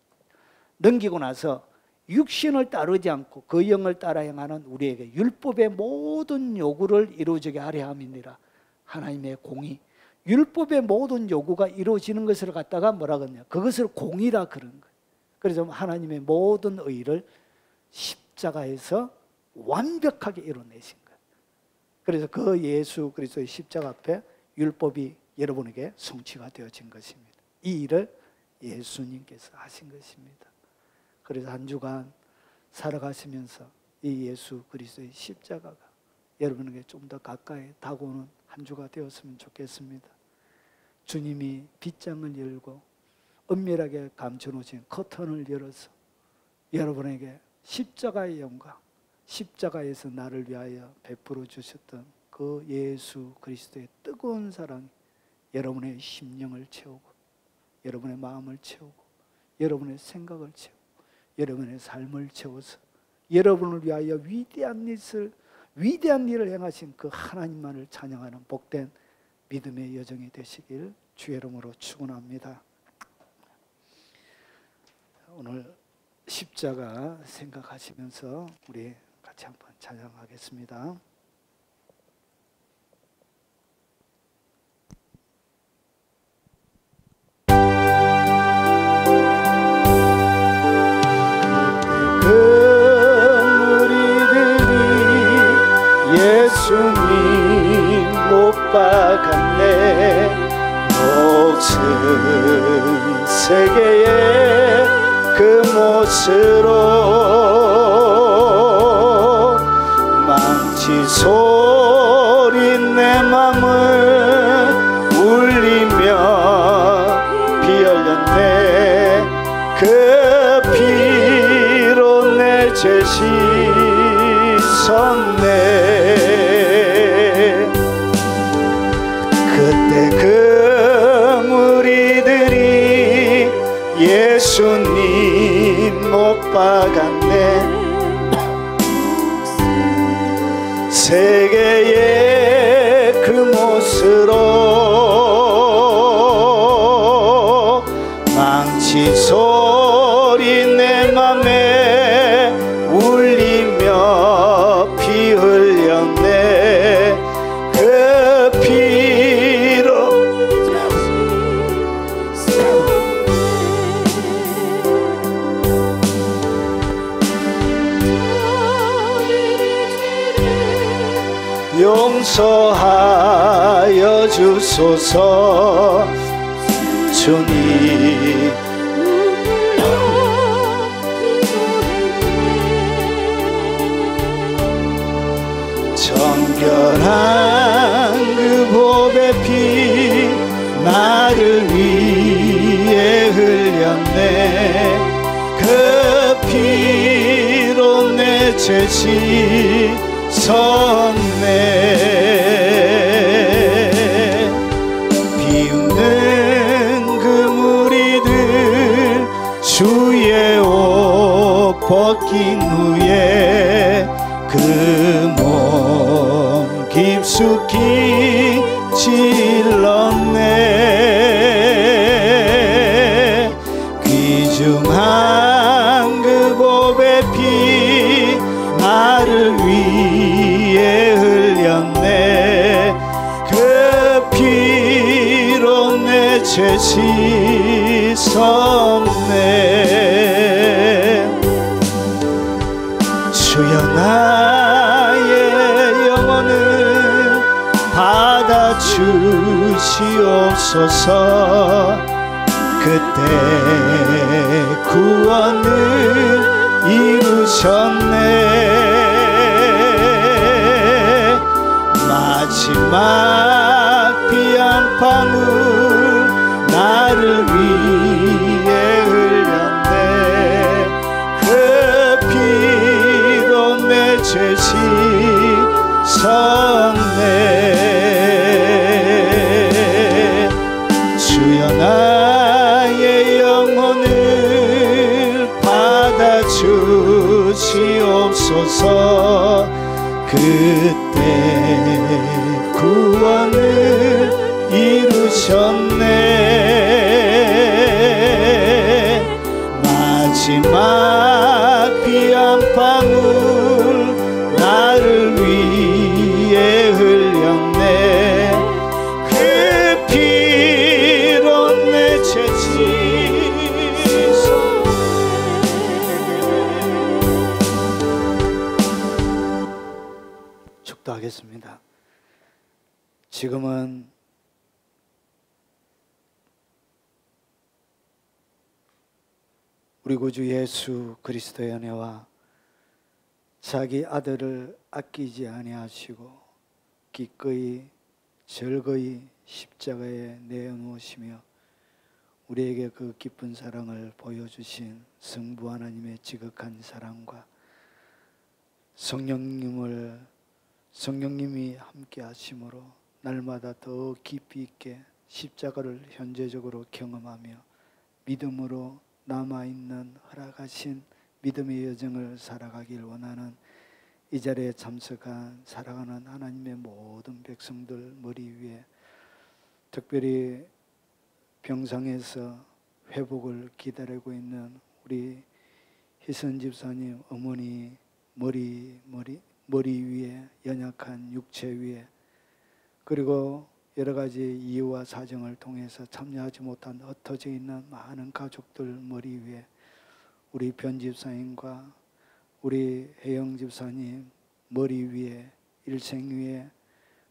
넘기고 나서 육신을 따르지 않고 그 영을 따라 행하는 우리에게 율법의 모든 요구를 이루어지게 하려 함이니라. 하나님의 공의, 율법의 모든 요구가 이루어지는 것을 갖다가 뭐라 그러냐? 그것을 공의라 그런 거예요. 그래서 하나님의 모든 의를 십자가에서 완벽하게 이뤄내신 거예요. 그래서 그 예수 그리스도의 십자가 앞에 율법이 여러분에게 성취가 되어진 것입니다. 이 일을 예수님께서 하신 것입니다. 그래서 한 주간 살아가시면서 이 예수 그리스도의 십자가가 여러분에게 좀 더 가까이 다가오는 한 주가 되었으면 좋겠습니다. 주님이 빗장을 열고 은밀하게 감춰놓으신 커튼을 열어서 여러분에게 십자가의 영광, 십자가에서 나를 위하여 베풀어 주셨던 그 예수 그리스도의 뜨거운 사랑이 여러분의 심령을 채우고 여러분의 마음을 채우고 여러분의 생각을 채우고 여러분의 삶을 채워서 여러분을 위하여 위대한 일을 행하신 그 하나님만을 찬양하는 복된 믿음의 여정이 되시길 주의 이름으로 축원합니다. 오늘 십자가 생각하시면서 우리 같이 한번 찬양하겠습니다. 예수님 못 박았네. 녹슨 세계의 그 못으로 망치 소리 내 맘을 울리며 피 흘렸네. 그 피로 내 죄 씻었네. 그때 그 무리들이 예수님 못 박았네. 세계의 그 못으로 망치 소리 내 맘에 울리며 피 흘렸네. 그 피로 용서하여 주소서. 주님 정결한 그 보배 피 나를 위해 흘렸네. 그 피로 내 죄 씻었네. 비웃는 그 무리들 주의 옷 벗긴 후에 그 몸 깊숙이 찔렀네. 귀중한 그 죄 씻었네. 주여 나의 영혼을 받아주시옵소서. 그때 구원을 이루셨네. 마지막 피 한 방울 나를 위해 흘렸네. 그 피로 내 죄 씻었네. 주여 나의 영혼을 받아주시옵소서. 그때 구원을 이루셨네. 마지막 피 한 방울 나를 위해 흘렸네. 그 피로 내 죄 씻었네. 축도하겠습니다. 지금은 우리 구주 예수 그리스도의 은혜와 자기 아들을 아끼지 아니하시고 기꺼이 즐거이 십자가에 내어놓으시며 우리에게 그 기쁜 사랑을 보여주신 성부 하나님의 지극한 사랑과 성령님이 함께 하심으로 날마다 더 깊이 있게 십자가를 현재적으로 경험하며 믿음으로 남아있는 허락하신 믿음의 여정을 살아가길 원하는 이 자리에 참석한 살아가는 하나님의 모든 백성들 머리 위에, 특별히 병상에서 회복을 기다리고 있는 우리 희선 집사님 어머니 머리 위에, 연약한 육체 위에, 그리고 여러 가지 이유와 사정을 통해서 참여하지 못한 흩어져 있는 많은 가족들 머리 위에, 우리 변 집사님과 우리 혜영 집사님 머리 위에, 일생 위에,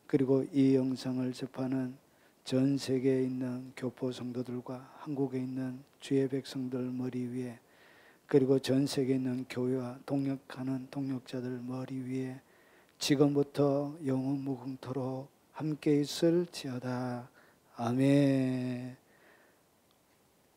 그리고 이 영상을 접하는 전 세계에 있는 교포 성도들과 한국에 있는 주의 백성들 머리 위에, 그리고 전 세계에 있는 교회와 동역하는 동역자들 머리 위에 지금부터 영원 무궁토록 함께 있을지어다. 아멘.